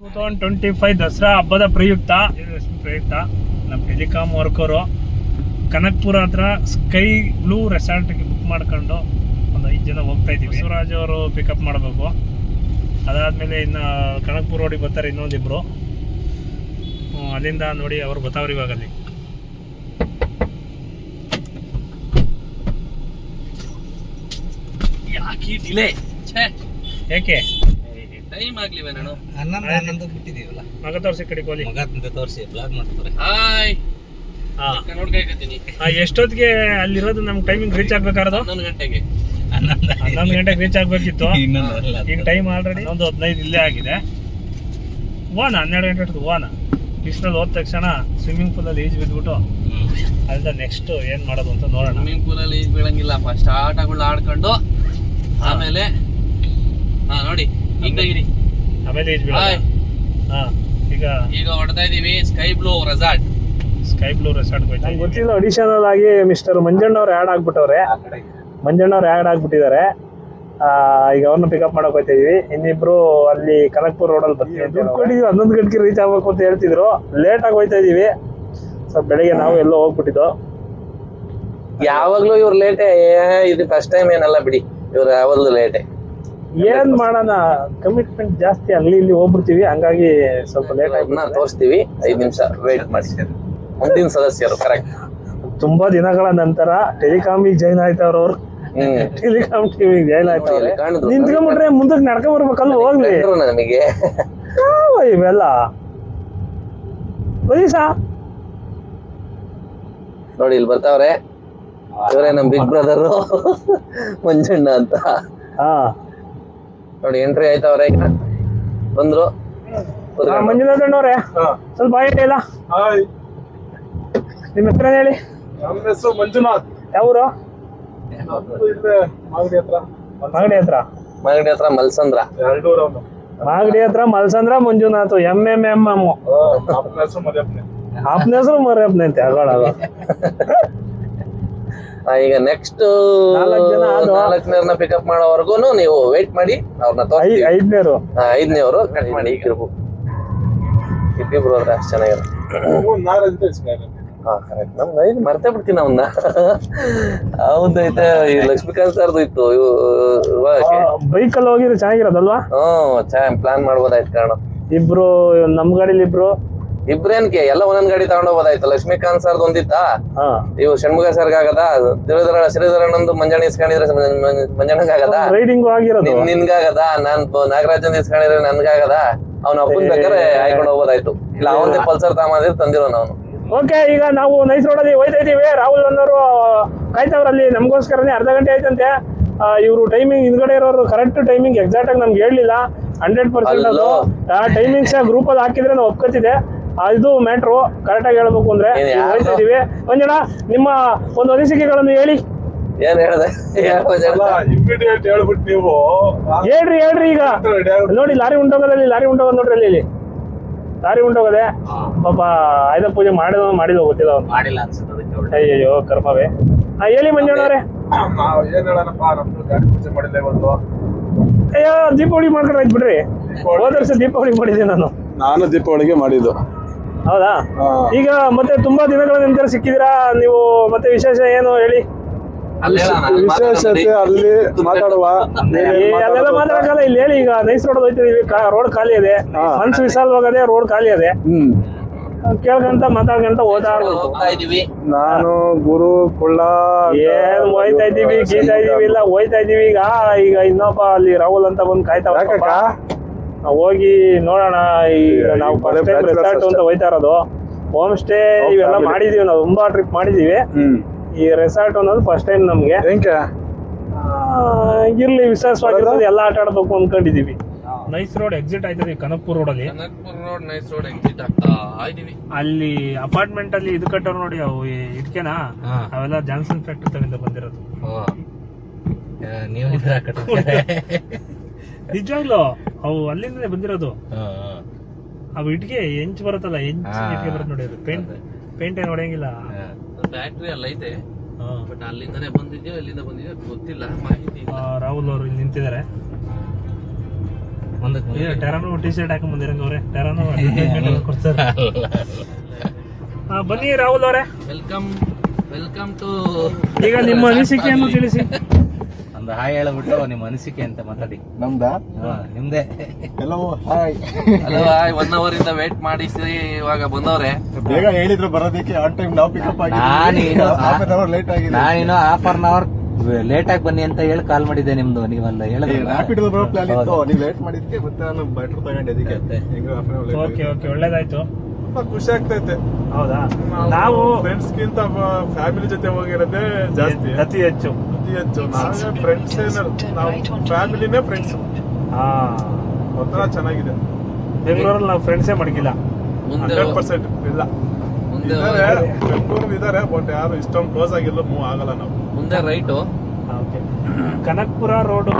2025 ದಸರಾ ಹಬ್ಬದ ಪ್ರಯುಕ್ತ ನಮ್ಮ ಟೆಲಿಕಾಂ ವರ್ಕರು ಕನಕ್ಪುರ ಹತ್ರ ಸ್ಕೈ ಬ್ಲೂ ರೆಸಾರ್ಟ್ಗೆ ಬುಕ್ ಮಾಡ್ಕೊಂಡು ಒಂದು 5 ಜನ ಹೋಗ್ತಾ ಇದ್ದೀವಿ. ಬಸವರಾಜ್ ಅವರು ಪಿಕಪ್ ಮಾಡಬೇಕು. ಅದಾದಮೇಲೆ ಇನ್ನು ಕನಕ್ಪುರ ರೋಡಿಗೆ ಬರ್ತಾರೆ ಇನ್ನೊಂದಿಬ್ರು. ಅಲ್ಲಿಂದ ನೋಡಿ ಅವ್ರು ಬರ್ತಾವ್ರಿ ಇವಾಗ. ಅಲ್ಲಿ ಯಾಕೆ ಡಿಲೇ? ಯಾಕೆ ಟೈಮ್ ಆಗ್ಲಿವ ನಾನು ಹನ್ನೊಂದು ಬಿಟ್ಟಿದೀವಲ್ಲ. ಮಗ ತೋರಿಸಿ ಕಡೆ ಕೋಲಿ ಮಗ ತೋರಿಸಿ ಬ್ಲಾಗ್ ಮಾಡ್ತಾರೆ. ಹಾಯ್ ನೋಡ್ಕಾಯ್ತೀನಿ. ಎಷ್ಟೊತ್ತಿಗೆ ಅಲ್ಲಿರೋದು ನಮ್ಗೆ ಟೈಮಿಂಗ್ ರೀಚ್ ಆಗ್ಬೇಕಾರದು 11 ಗಂಟೆಗೆ 11 ಗಂಟೆಗೆ ರೀಚ್ ಆಗ್ಬೇಕಿತ್ತು. ಇನ್ನೊಂದು ಈಗ ಟೈಮ್ ಆಲ್ರೆಡಿ ಒಂದು 15 ಇಲ್ಲೇ ಆಗಿದೆ. ಹೋಗೋಣ 12 ಗಂಟೆ ಹೋಗೋಣ. ಬಿಸಿಲಲ್ಲಿ ಹೋದ ತಕ್ಷಣ ಸ್ವಿಮ್ಮಿಂಗ್ ಪೂಲಲ್ಲಿ ಈಜ್ ಬಿದ್ಬಿಟ್ಟು ಅಲ್ಲಿಂದ ನೆಕ್ಸ್ಟ್ ಏನು ಮಾಡೋದು ಅಂತ ನೋಡೋಣ. ಸ್ವಿಮ್ಮಿಂಗ್ ಪೂಲಲ್ಲಿ ಈಜ್ ಬೀಳಂಗಿಲ್ಲ. ಫಸ್ಟ್ ಆಟಗಳು ಆಡ್ಕೊಂಡು ಆಮೇಲೆ ನೋಡಿ ಹಿಂಗಿರಿ ಆಮೇಲೆ ಈಜ್ ಬೀಳ. ಈಗ ಹೊಡ್ತಾ ಇದೀವಿ ಸ್ಕೈ ಬ್ಲೂ ರೆಸಾರ್ಟ್. ನಂಗೆ ಗೊತ್ತಿಲ್ಲ. ಅಡಿಷನಲ್ ಆಗಿ ಮಿಸ್ಟರ್ ಮಂಜಣ್ಣವ್ರು ಆ್ಯಡ್ ಆಗ್ಬಿಟ್ಟವ್ರೆ. ಈಗ ಅವ್ರನ್ನ ಪಿಕಪ್ ಮಾಡಕ್ ಹೋಗ್ತಾ ಇದೀವಿ. ಇನ್ನಿಬ್ರು ಅಲ್ಲಿ ಕನಕ್ಪುರ ರೋಡಲ್ಲಿ ಬರ್ತೀವಿ. ದುಡ್ಡು ಕೊಟ್ಟಿದ್ವಿ 11 ಗಂಟೆಗೆ ರೀಚ್ ಆಗ್ಬೇಕು ಅಂತ ಹೇಳ್ತಿದ್ರು. ಲೇಟ್ ಆಗಿ ಹೋಗ್ತಾ ಇದೀವಿ. ಸೊ ಬೆಳಿಗ್ಗೆ ನಾವು ಎಲ್ಲೋ ಹೋಗ್ಬಿಟ್ಟಿದ್ದು. ಯಾವಾಗ್ಲೂ ಇವ್ರು ಲೇಟೆ. ಇದು ಫಸ್ಟ್ ಟೈಮ್ ಏನಲ್ಲ ಬಿಡಿ, ಇವ್ರು ಯಾವಾಗ್ಲೂ ಲೇಟೆ. ಏನ್ ಮಾಡೋಣ, ಕಮಿಟ್ಮೆಂಟ್ ಜಾಸ್ತಿ ಅಲ್ಲಿ ಇಲ್ಲಿ ಹೋಗ್ಬಿಡ್ತೀವಿ. ಹಂಗಾಗಿ ಸ್ವಲ್ಪ ಲೇಟ್ ಆಗಿ ತೋರಿಸ್ತೀವಿ. 5 ನಿಮಿಷ ವೇಟ್ ಮಾಡಿ. ಮುಂದಿನ ಸದಸ್ಯರು ಕರೆಕ್ಟ್. ತುಂಬಾ ದಿನಗಳ ನಂತರ ಟೆಲಿಕಾಮಿಗೆ ಜಾಯ್ನ್ ಆಯ್ತವ್ರ ಅವ್ರು. ಟೆಲಿಕಾಂ ಟಿವಿಗೆ ಜಾಯ್ನ್ ಆಯ್ತವ್ರೆ. ನಿಂತ್ಕೊಂಡ್ಬಿಟ್ರೆ ಮುಂದಕ್ಕೆ ನಡ್ಕೊಂಡ್ ಬರ್ಬೇಕಲ್ಲ. ಹೋಗ್ಲಿ ನಮಗೆ ಇವೆಲ್ಲ ನೋಡಿ ಇಲ್ಲಿ ಬರ್ತಾವ್ರೆ. ಇವರೇ ನಮ್ ಬಿಗ್ ಬ್ರದರ್ ಮಂಜಣ್ಣ ಅಂತ. ನೋಡಿ ಎಂಟ್ರಿ ಆಯ್ತವ್ರೆ. ಈಗ ಬಂದ್ರು. ಮಂಜುನಾಥ್ ಅಣ್ಣವ್ರೆ ಸ್ವಲ್ಪ ಆಯ್ತು ಇಲ್ಲ. ನಿಮ್ಮ ಹೆಸರು ಹೇಳಿ. ನಮ್ಮ ಹೆಸರು ಮಂಜುನಾಥ್. ಯಾವೂರು? ಮಾಗಡಿ ಹತ್ರ ಮಲ್ಸಂದ್ರ. ಮಾಗಡಿ ಹತ್ರ ಮಲ್ಸಂದ್ರ ಮಂಜುನಾಥ್. MMM ಆಪ್ನ ಹೆಸರು ಮರ್ಯಪ್ನೆ ಅಂತ ಹೇಳೋದು. ಈಗ ನೆಕ್ಸ್ಟ್ 4 ಪಿಕಪ್ ಮಾಡೋವರೆಗೂ ನೀವು ವೇಟ್ ಮಾಡಿ. ಅವ್ರನ್ನ 5ನೇವರು ಕಟ್ ಮಾಡಿ. ಈಗ ಇರ್ಬೇಕು ಇಬ್ಬಿಬ್ರು ಹೋದ್ರೆ ಅಷ್ಟು ಚೆನ್ನಾಗಿರುತ್ತೆ. ಕರೆಕ್ಟ್. ನಮ್ದು ಇದು ಮರ್ತೇ ಬಿಡ್ತೀನಿ ಅವನ್ನ. ಹೌದೈತೆ. ಈ ಲಕ್ಷ್ಮೀಕಾಂತ್ ಸರ್ದು ಇತ್ತು. ಬೈಕಲ್ಲಿ ಹೋಗಿದ್ರೆ ಚೆನ್ನಾಗಿರೋದಲ್ವಾ? ಪ್ಲಾನ್ ಮಾಡ್ಬೋದಾಯ್ತು. ಕಾರಣ ಇಬ್ರು ನಮ್ ಗಾಡಿಲಿ ಇಬ್ರೇನ್ಕೆ ಎಲ್ಲ ಒಂದೊಂದ್ ಗಾಡಿ ತಗೊಂಡ್ ಹೋಗ್ಬೋದಾಯ್ತು. ಲಕ್ಷ್ಮೀಕಾಂತ್ ಸರ್ದು ಒಂದಿತ್ತಾ, ಇವು ಷಣ್ಮುಗ ಸರ್ಗ ಆಗದ, ಶ್ರೀಧರಣ್ಣಂದು ಮಂಜಣ್ಣ ಇಸ್ಕೊಂಡಿದ್ರೆ ಮಂಜಣ್ಣಗಾಗದ, ರೈಡಿಂಗ್ ಆಗಿರೋದು ನಿನ್ಗಾಗದ, ನಾನ್ ನಾಗರಾಜನ್ ಇಸ್ಕೊಂಡಿದ್ರೆ ನನ್ಗಾಗದ. ಅವ್ನ ಅಪ್ಪನ್ ಬೇಕಾದ್ರೆ ಆಯ್ಕೊಂಡು ಹೋಗ್ಬೋದಾಯ್ತು. ಇಲ್ಲ ಅವನ್ದೇ ಪಲ್ಸರ್ ತಗೊಂಡಿದ್ರೆ ತಂದಿರೋ ನಾವು. ಓಕೆ, ಈಗ ನಾವು ನೈಸ್ ರೋಡಲ್ಲಿ ಹೋಯ್ತಾ ಇದೀವಿ. ರಾಹುಲ್ ಅನ್ನೋರು ಕಾಯ್ತವ್ರಲ್ಲಿ ನಮಗೋಸ್ಕರನೇ. ಅರ್ಧ ಗಂಟೆ ಆಯ್ತಂತೆ. ಇವರು ಟೈಮಿಂಗ್ ಹಿಂದ್ಗಡೆ ಇರೋರು ಕರೆಕ್ಟ್ ಟೈಮಿಂಗ್ ಎಕ್ಸಾಕ್ಟ್ ಆಗಿ ನಮ್ಗೆ ಹೇಳಲಿಲ್ಲ. 100% ಅದು ಟೈಮಿಂಗ್ಸ್ ಗ್ರೂಪ್ ಅಲ್ಲಿ ಹಾಕಿದ್ರೆ ನಾವು ಒಪ್ಕೊತಿದ್ದೆ. ಇದು ಮ್ಯಾಟ್ರು ಕರೆಕ್ಟ್ ಆಗಿ ಹೇಳ್ಬೇಕು ಅಂದ್ರೆ. ಹೋಯ್ತಾ ಇದೀವಿ. ಮಂಜಣ್ಣ, ನಿಮ್ಮ ಒಂದು ಅನಿಸಿಕೆಗಳನ್ನು ಹೇಳಿ. ಏನ್ ಹೇಳಿದೆ? ಹೇಳ್ಬಿಟ್ಟು ನೀವು ಹೇಳ್ರಿ. ಈಗ ನೋಡಿ ಲಾರಿ ಉಂಟೋಗೋದು ನೋಡ್ರಿ. ಅಲ್ಲಿ ಲಾರಿ ಉಂಟೋಗದೆ. ಪಾಪ ಆಯುಧ ಪೂಜೆ ಮಾಡಿದ ಗೊತ್ತಿಲ್ಲ ಅವ್ನು. ಮಾಡಿಲ್ಲ ಅನ್ಸುತ್ತೆ. ಅಯ್ಯಯ್ಯೋ ಕರ್ಮವೇ. ಹೇಳಿ ಮಂಜಣ್ಣವ್ರೆ. ನಾವು ಏನ್ ಹೇಳೋಣಪ್ಪ, ನಮ್ದು ಗಾಡಿ ಪೂಜೆ ಮಾಡಿಲ್ಲ ಇವತ್ತು. ಅಯ್ಯೋ ದೀಪಾವಳಿ ಮಾಡ್ಕೊಂಡು ಆಯ್ತು ಬಿಡ್ರಿ. ಹೋದ ವರ್ಷ ದೀಪಾವಳಿ ಮಾಡಿದ್ದೆ ನಾನು ದೀಪಾವಳಿಗೆ ಮಾಡಿದ್ದು. ಹೌದಾ? ಈಗ ಮತ್ತೆ ತುಂಬಾ ದಿನಗಳ ನಂತರ ಸಿಕ್ಕಿದಿರಾ ನೀವು. ಮತ್ತೆ ವಿಶೇಷ ಏನು ಹೇಳಿ? ವಿಶೇಷತೆ ಅಲ್ಲಿ ಮಾತಾಡುವ. ಅಲ್ಲೆಲ್ಲ ಮಾತಾಡಲ್ಲ. ಇಲ್ಲಿ ಹೇಳಿ. ಈಗ ನೈಸ್ ರೋಡ್ ಹೋಯ್ತಿದೀವಿ. ರೋಡ್ ಖಾಲಿ ಇದೆ. ಮನ್ಸು ವಿಶಾಲವಾಗದೆ, ರೋಡ್ ಖಾಲಿ ಇದೆ. ಕೇಳ್ಕಂತ ಮಾತಾಡ್ಕಂತ ಹೋಗ್ತಾ ಇದೀವಿ. ನಾನು ಗುರು ಕುಳ್ಳ ಏನ್ ಹೋಯ್ತಾ ಇದೀವಿ, ಗೀತಾ ಇದೀವಿ. ಇಲ್ಲ ಹೋಯ್ತಾ ಇದೀವಿ. ಈಗ ಇನ್ನೊಬ್ಬ ಅಲ್ಲಿ ರಾಹುಲ್ ಅಂತ ಬಂದು ಕಾಯ್ತಾ ಹೋಗಿ ನೋಡೋಣ. ಈಗ ನಾವು ಫಸ್ಟ್ ಟೈಮ್ ರೆಸಾರ್ಟ್ ಅಂತ ಹೋಯ್ತಾ ಇರೋದು. ಹೋಮ್ ಸ್ಟೇ ಇವೆಲ್ಲ ಮಾಡಿದೀವಿ. ನಾವು ತುಂಬಾ ಟ್ರಿಪ್ ಮಾಡಿದೀವಿ. ಈ ರೆಸಾರ್ಟ್ ಅನ್ನೋದು ಫಸ್ಟ್ ಟೈಮ್ ನಮ್ಗೆ. ಇರ್ಲಿ, ವಿಶ್ವಾಸವಾಗಿರೋದು ಎಲ್ಲ ಆಟ ಆಡ್ಬೇಕು ಅನ್ಕೊಂಡಿದೀವಿ. ನೈಸ್ ರೋಡ್ ಎಕ್ಸಿಟ್ ಆಯ್ತದೆ ಕನಕ್ಪುರ ರೋಡಲ್ಲಿ. ನೈಸ್ ರೋಡ್ ಎಕ್ಸಿಟ್ ಆಗ್ತಾ ಇದೀವಿ. ಅಲ್ಲಿ ಅಪಾರ್ಟ್ಮೆಂಟ್ ಅಲ್ಲಿ ಇದು ಕಟ್ಟೋರು ನೋಡಿ, ಅವು ಇಟ್ಕೆನಾ, ಅವೆಲ್ಲ ಜಾನ್ಸನ್ ಫ್ಯಾಕ್ಟ್ರಿ ತಗೊಂಡು ಬಂದಿರೋದು. ನೀವು ನಿಜವಾಗ್ಲು ಅವು ಅಲ್ಲಿಂದನೇ ಬಂದಿರೋದು. ಅವು ಇಟ್ಕೆ ಹೆಂಚ್ ಬರುತ್ತಲ್ಲ, ಇಟ್ಕೆ ಬರುತ್ತೆ ನೋಡಿ. ಅದು ಪೇಂಟ್ ಏನು ಹೊಡೆಯಂಗಿಲ್ಲ. ಫ್ಯಾಕ್ಟ್ರಿ ಅಲ್ಲ ಐತೆ, ಬಟ್ ಅಲ್ಲಿಂದನೇ ಬಂದಿದ್ಯೋ ಎಲ್ಲಿಂದ ಬಂದಿದ್ಯೋ ಗೊತ್ತಿಲ್ಲ. ಮಾಹಿತಿ. ರಾಹುಲ್ ಅವರು ಇಲ್ಲಿ ನಿಂತಿದ್ದಾರೆ. ಟೆರಾನೋ ಟಿ ಶರ್ಟ್ ಹಾಕೊಂಡ್ ಬಂದಿರಂಗ ಅವ್ರೆ ಟೆರಾನೋ ಕೊಡ್ತಾರೆ. ಬನ್ನಿ ರಾಹುಲ್ ಅವರೇ, ವೆಲ್ಕಮ್ ಟು. ಈಗ ನಿಮ್ಮ ಅನಿಸಿಕೆಯನ್ನು ತಿಳಿಸಿ. ಒಂದು ಹಾಯ್ ಹೇಳ್ಬಿಟ್ಟು ನಿಮ್ಮ ಅನಿಸಿಕೆ ಅಂತ ಮಾತಾಡಿ. ನಮ್ದಾ ನಿಮ್ದೆ. ಎಲ್ಲವೂ ಹಾಯ್. ಹಲೋ, 1 hour ಇಂದ ವೇಟ್ ಮಾಡಿಸಿ ಇವಾಗ ಬಂದವ್ರೆ. ಬೇಗ ಹೇಳಿದ್ರು ಬರೋದಕ್ಕೆ, ಆನ್ ಟೈಮ್ ನಾವು ಪಿಕಪ್ ನಾನೇನು ಹಾಫ್ ಅನ್ ಅವರ್ ಲೇಟ್ ಆಗಿದೆ. ನಾನೇನು ಹಾಫ್ ಅನ್ ಅವರ್ ಲೇಟ್ ಆಗಿ ಬನ್ನಿ ಅಂತ ಹೇಳಿ ಕಾಲ್ ಮಾಡಿದ್ದೆ. ನಿಮ್ದು ನೀವಲ್ಲ ಹೇಳಿದ್ರೆ ರ್ಯಾಪಿಡ್ ಬರೋ ಪ್ಲಾನ್ ಇತ್ತು, ನೀವು ಲೇಟ್ ಮಾಡಿದ್ಕೆ ಮತ್ತೆ ನಾನು ಬೆಟರ್ ತಗೊಂಡೆ. ಅದಕ್ಕೆ ಹೆಂಗೋ half an hour late. Okay okay, ಒಳ್ಳೇದಾಯ್ತು. ತುಂಬಾ ಖುಷಿ ಆಗ್ತೈತೆ. ಹೌದಾ, ನಾವು ಫ್ರೆಂಡ್ಸ್ ಗಿಂತ ಫ್ಯಾಮಿಲಿ ಜೊತೆ ಹೋಗಿರೋದೇ ಜಾಸ್ತಿ, ಅತಿ ಹೆಚ್ಚು. ಅತಿ ಹೆಚ್ಚು. ನಾವೇ ಫ್ರೆಂಡ್ಸ್ ನಾವು ಫ್ಯಾಮಿಲಿನೇ ಫ್ರೆಂಡ್ಸ್. ಹಾ, ಒಂಥರ ಚೆನ್ನಾಗಿದೆ. ಬೆಂಗಳೂರಲ್ಲಿ ನಾವು ಫ್ರೆಂಡ್ಸೇ ಮಡಗಿಲ್ಲ. ಮುಂದೆ 100% ಇಲ್ಲ. ಮುಂದೆ ಇದಾರೆ ಬೆಂಗಳೂರಲ್ಲಿ ಇದಾರೆ, ಬಟ್ ಯಾರು ಇಷ್ಟೊಂದು ಕ್ಲೋಸ್ ಆಗಿಲ್ಲ, ಮೂವ್ ಆಗಲ್ಲ ನಾವು. ಮುಂದೆ right. Okay, Kanakapura road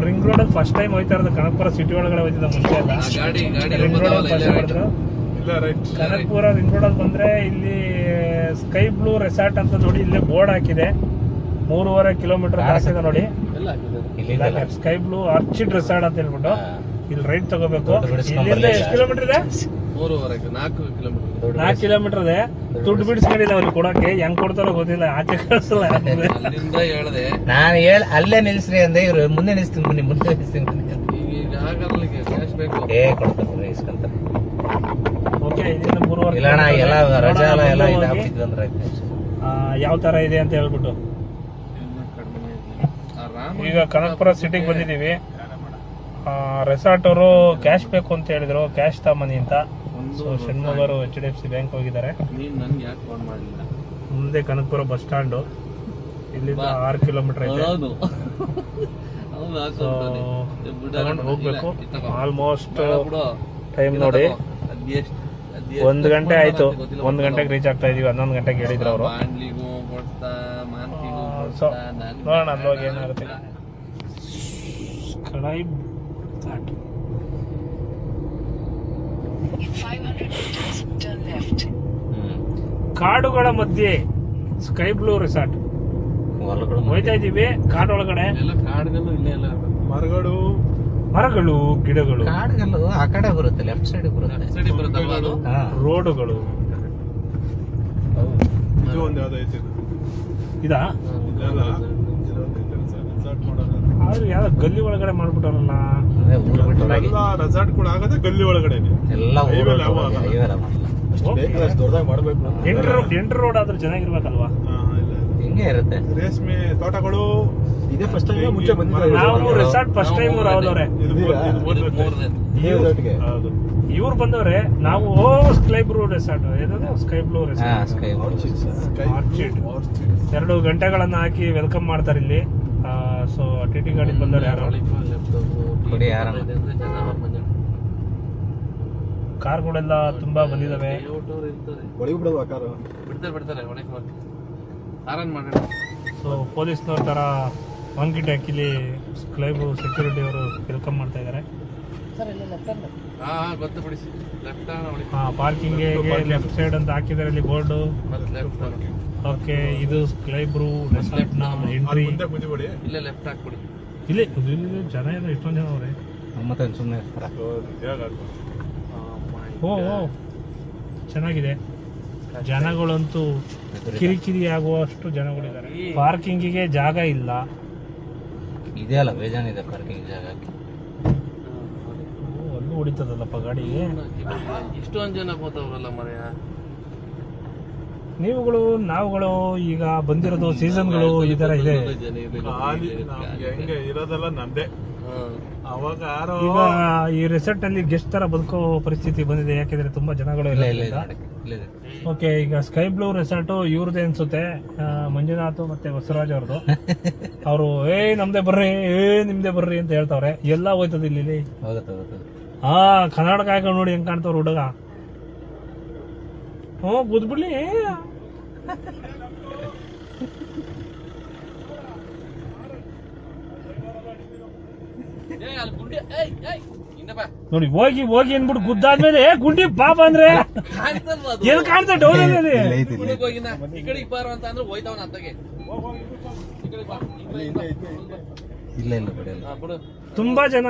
ring road ಅಲ್ಲಿ ಫಸ್ಟ್ ಟೈಮ್ ಹೋಯ್ತಾ ಇರೋದು. ಕನಕಪುರ ಸಿಟಿ ಒಳಗಡೆ ಹೋಯ್ತಿದ್ದ ಮುಂಚೆ ಎಲ್ಲ. ಗಾಡಿ ರಿಂಗ್ ರೋಡ್ ಅಲ್ಲಿ ಫಸ್ಟ್ ಮಾಡಿದ್ರು. ಇಲ್ಲ ರೈಟ್. ಕನಕಪುರ ರಿಂಗ್ ರೋಡ್ ಅಲ್ಲಿ ಬಂದ್ರೆ ಇಲ್ಲಿ ಸ್ಕೈ ಬ್ಲೂ ರೆಸಾರ್ಟ್ ಅಂತ ನೋಡಿ, ಇಲ್ಲೇ ಬೋರ್ಡ್ ಹಾಕಿದೆ. 3.5 ಕಿಲೋಮೀಟರ್ ಹಾಕಿದೆ ನೋಡಿ, ಸ್ಕೈ ಬ್ಲೂ ಆರ್ಚಿಡ್ ರೆಸಾರ್ಟ್ ಅಂತ ಹೇಳ್ಬಿಟ್ಟು. ಇಲ್ಲಿ ರೈಟ್ ತಗೋಬೇಕು. ಇಲ್ಲಿಂದ ಎಷ್ಟು ಕಿಲೋಮೀಟರ್ ಇದೆ? 4 ಕಿಲೋಮೀಟರ್ ಇದೆ. ದುಡ್ಡು ಬಿಡಿಸ್ಕೊಂಡಿಲ್ಲ ಅವ್ರಿಗೆ ಕೊಡಕ್ಕೆ. ಹೆಂಗ್ ಕೊಡ್ತಾರೋ ಗೊತ್ತಿಲ್ಲ, ಆಚೆ ಕಳ್ಸಲ್ಲ. ಅಲ್ಲಿಂದ ಹೇಳ್ದೆ ನಾನು ಅಲ್ಲೇ ನಿಲ್ಸ್ರಿ ಅಂದೆ. ಇವ್ರು ಮುಂದೆ ನಿಲ್ಸ್ತೀನಿ ಬನ್ನಿ, ಮುಂದೆ ನಿಲ್ಸ್ತೀನಿ ಬನ್ನಿ. ಈಗ ಆಗಲ್ಲ, ಕ್ಯಾಶ್ ಬೇಕು. ಕೊಡ್ತಾರೆ, ಇಸ್ಕೊಂತಾರೆ. ಓಕೆ, ಇಲ್ಲಿಂದ 3.5 ಇಲ್ಲ ಅಣ್ಣ, ಎಲ್ಲ ರಜಾ ಎಲ್ಲ ಇದಾಗ್ಬಿಟ್ಟಿದ್ವಿ ಅಂದ್ರೆ ಯಾವ ತರ ಇದೆ ಅಂತ ಹೇಳ್ಬಿಟ್ಟು. ಈಗ ಕನಕಪುರ ಸಿಟಿಗೆ ಬಂದಿದೀವಿ. ರೆಸಾರ್ಟ್ ಅವರು ಕ್ಯಾಶ್ ಬೇಕು ಅಂತ ಹೇಳಿದ್ರು, ಕ್ಯಾಶ್ ತಗೊಂಬನ್ನಿ ಅಂತ. ಸೊ ಷಣ್ಮುಗರು HDFC ಬ್ಯಾಂಕ್ ಹೋಗಿದ್ದಾರೆ. ನೀನ್ ನನ್ಗೆ ಯಾಕೆ ಫೋನ್ ಮಾಡಲಿಲ್ಲ? ಮುಂದೆ ಕನಕಪುರ ಬಸ್ ಸ್ಟಾಂಡ್, ಇಲ್ಲಿಂದ 6 ಕಿಲೋಮೀಟರ್ ಐತೆ. ಸೊ ತಗೊಂಡು ಹೋಗ್ಬೇಕು. ಆಲ್ಮೋಸ್ಟ್ ಟೈಮ್ ನೋಡಿ 1 ಗಂಟೆ ಆಯ್ತು. 1 ಗಂಟೆಗೆ ರೀಚ್ ಆಗ್ತಾ ಇದೀವಿ. 11 ಗಂಟೆಗೆ ಹೇಳಿದ್ರು ಅವರು. ಸೊ ನೋಡೋಣ ಅಲ್ಲಿ ಹೋಗಿ ಏನಾಗುತ್ತೆ. ಕಡಾಯಿ ಕಾಡುಗಳ ಮಧ್ಯೆ ಸ್ಕೈ ಬ್ಲೂ ರೆಸಾರ್ಟ್ ಹೋಯ್ತಾ ಇದೀವಿ. ಕಾಡು ಒಳಗಡೆ ಕಾಡುಗಳು ಇಲ್ಲೇ ಎಲ್ಲ ಮರಗಳು, ಗಿಡಗಳು, ಕಾಡುಗಳು ಆ ಕಡೆ ಬರುತ್ತೆ, ಲೆಫ್ಟ್ ಸೈಡ್ ಬರುತ್ತೆ. ಸೈಡ್ ಬರುತ್ತಲ್ವಾ ಅದು? ರೋಡುಗಳು. ಇದು ಒಂದು ಯಾವ್ದು ಐತಿ ಇದಾ ಇದೆಲ್ಲ ರೆಸಾರ್ಟ್ ಮಾಡೋದು. ಆದ್ರೆ ಯಾವ್ದೋ ಗಲ್ಲಿ ಒಳಗಡೆ ಮಾಡ್ಬಿಟ್ಟಾರಲ್ಲ. ಎಲ್ಲ ರೆಸಾರ್ಟ್ ಕೂಡ ಆಗದೆ ಗಲ್ಲಿ ಒಳಗಡೆ ಎಲ್ಲ ದೊಡ್ಡದಾಗಿ ಮಾಡ್ಬೇಕು. ಎಂಟ್ರ್ ರೋಡ್ ಆದ್ರೆ ಚೆನ್ನಾಗಿರ್ಬೇಕಲ್ವಾ? ಹಿಂಗೆ ಇರುತ್ತೆ. ರೇಷ್ಮೆ ತೋಟಗಳು ಇದೇ ಫಸ್ಟ್ ಟೈಮ್ ಮುಂಚೆ ಬಂದಿದ್ದೀವಿ ನಾವು ರೆಸಾರ್ಟ್ ಫಸ್ಟ್ ಟೈಮ್ ರಾವ್ದವ್ರೆ. ಹೌದು. ಇವ್ರು ಬಂದವ್ರೆ. ನಾವು ಸ್ಕೈ ಬ್ಲೂ ರೆಸಾರ್ಟ್, ಏನದು ಸ್ಕೈ ಬ್ಲೂ ರೆಸಾರ್ಟ್ ಆರ್ಚಿಡ್. 2 ಗಂಟೆಗಳನ್ನ ಹಾಕಿ ವೆಲ್ಕಮ್ ಮಾಡ್ತಾರೆ ಇಲ್ಲಿ. ಸೊ TT ಗಾಡಿ ಬಂದವ್ರೆ ಯಾರು. ಕಾರ್ಗಳೆಲ್ಲ ತುಂಬಾ ಬಂದಿದಾವೆ. ಸೊ ಪೊಲೀಸ್ನವ್ರ ತರ ಮಂಕಿ ಟ್ಯಾಕಿಲಿ ಸ್ಕೈ ಬ್ಲೂ ಸೆಕ್ಯೂರಿಟಿ ಅವರು ವೆಲ್ಕಮ್ ಮಾಡ್ತಾ ಇದಾರೆ. ಪಾರ್ಕಿಂಗ್ ಲೆಫ್ಟ್ ಸೈಡ್ ಅಂತ ಹಾಕಿದ್ದಾರೆ ಇಲ್ಲಿ ಬೋರ್ಡ್. ಓಕೆ, ಇದು ಸ್ಕೈ ಬ್ಲೂ ರೆಸಾರ್ಟ್ ನ ಎಂಟ್ರಿ. ಇಲ್ಲೇ ಲೆಫ್ಟ್ ಹಾಕ್ಬಿಡಿ. ಇಲ್ಲಿ ಜನ ಇದೆ, ಎಷ್ಟೊಂದು ಜನ ಅವ್ರೆ. ಮತ್ತೆ ಸುಮ್ಮನೆ ಇರ್ತಾರ. ಓ ಚೆನ್ನಾಗಿದೆ. ಜನಗಳಂತೂ ಕಿರಿಕಿರಿ ಆಗುವಷ್ಟು ಜನಗಳಿದ್ದಾರೆ. ಪಾರ್ಕಿಂಗಿಗೆ ಜಾಗ ಇಲ್ಲ. ಇದೆಯಲ್ಲ ಬೇಜಾನಿದೆ ಪಾರ್ಕಿಂಗ್ ಜಾಗ. ಅಲ್ಲೂ ಹೊಡಿತದಲ್ಲಪ್ಪ ಗಾಡಿ. ಇಷ್ಟೊಂದು ಜನ ಕೂತವ್ರಲ್ಲ ಮರೆಯ. ನೀವುಗಳು ನಾವುಗಳು ಈಗ ಬಂದಿರೋದು ಸೀಸನ್ಗಳು ಈ ತರ ಇದೆ. ಹೆಂಗೆ ಇರೋದೆಲ್ಲ ನಂದೇ. ಅವಾಗ ಈಗ ಈ ರೆಸಾರ್ಟ್ ನಲ್ಲಿ ಗೆಸ್ಟ್ ತರ ಬದುಕೋ ಪರಿಸ್ಥಿತಿ ಬಂದಿದೆ. ಯಾಕೆಂದ್ರೆ ತುಂಬಾ ಜನಗಳು ಇಲ್ಲ. ಓಕೆ, ಈಗ ಸ್ಕೈ ಬ್ಲೂ ರೆಸಾರ್ಟ್ ಇವ್ರದೇ ಅನ್ಸುತ್ತೆ, ಮಂಜುನಾಥ್ ಮತ್ತೆ ಬಸವರಾಜ್ ಅವ್ರದ್ದು. ಅವರು ನಮ್ದೇ ಬರ್ರಿ, ನಿಮ್ದೇ ಬರ್ರಿ ಅಂತ ಹೇಳ್ತಾವ್ರೆ. ಎಲ್ಲ ಹೋಯ್ತದ ಇಲ್ಲಿ. ಕನ್ನಡಕ ಹಾಕೊಂಡು ನೋಡಿ ಹೆಂಗ್ ಕಾಣ್ತಾವ್ರ ಹುಡುಗ. ಬುದ್ಬಿಡ್ಲಿ. ನೋಡಿ ಹೋಗಿ ಹೋಗಿ ಅನ್ಬಿಟ್ಟು ಗುದ್ದಾದ್ಮೇಲೆ ಗುಂಡಿ ಪಾಪ ಅಂದ್ರೆ ಎಲ್ಲಿ ಕಾಣ್ತಾ ಡೌನ್ ಅಲ್ಲಿ. ಇಲ್ಲ ಇಲ್ಲ ಬಿಡಲ್ಲ. ತುಂಬಾ ಜನ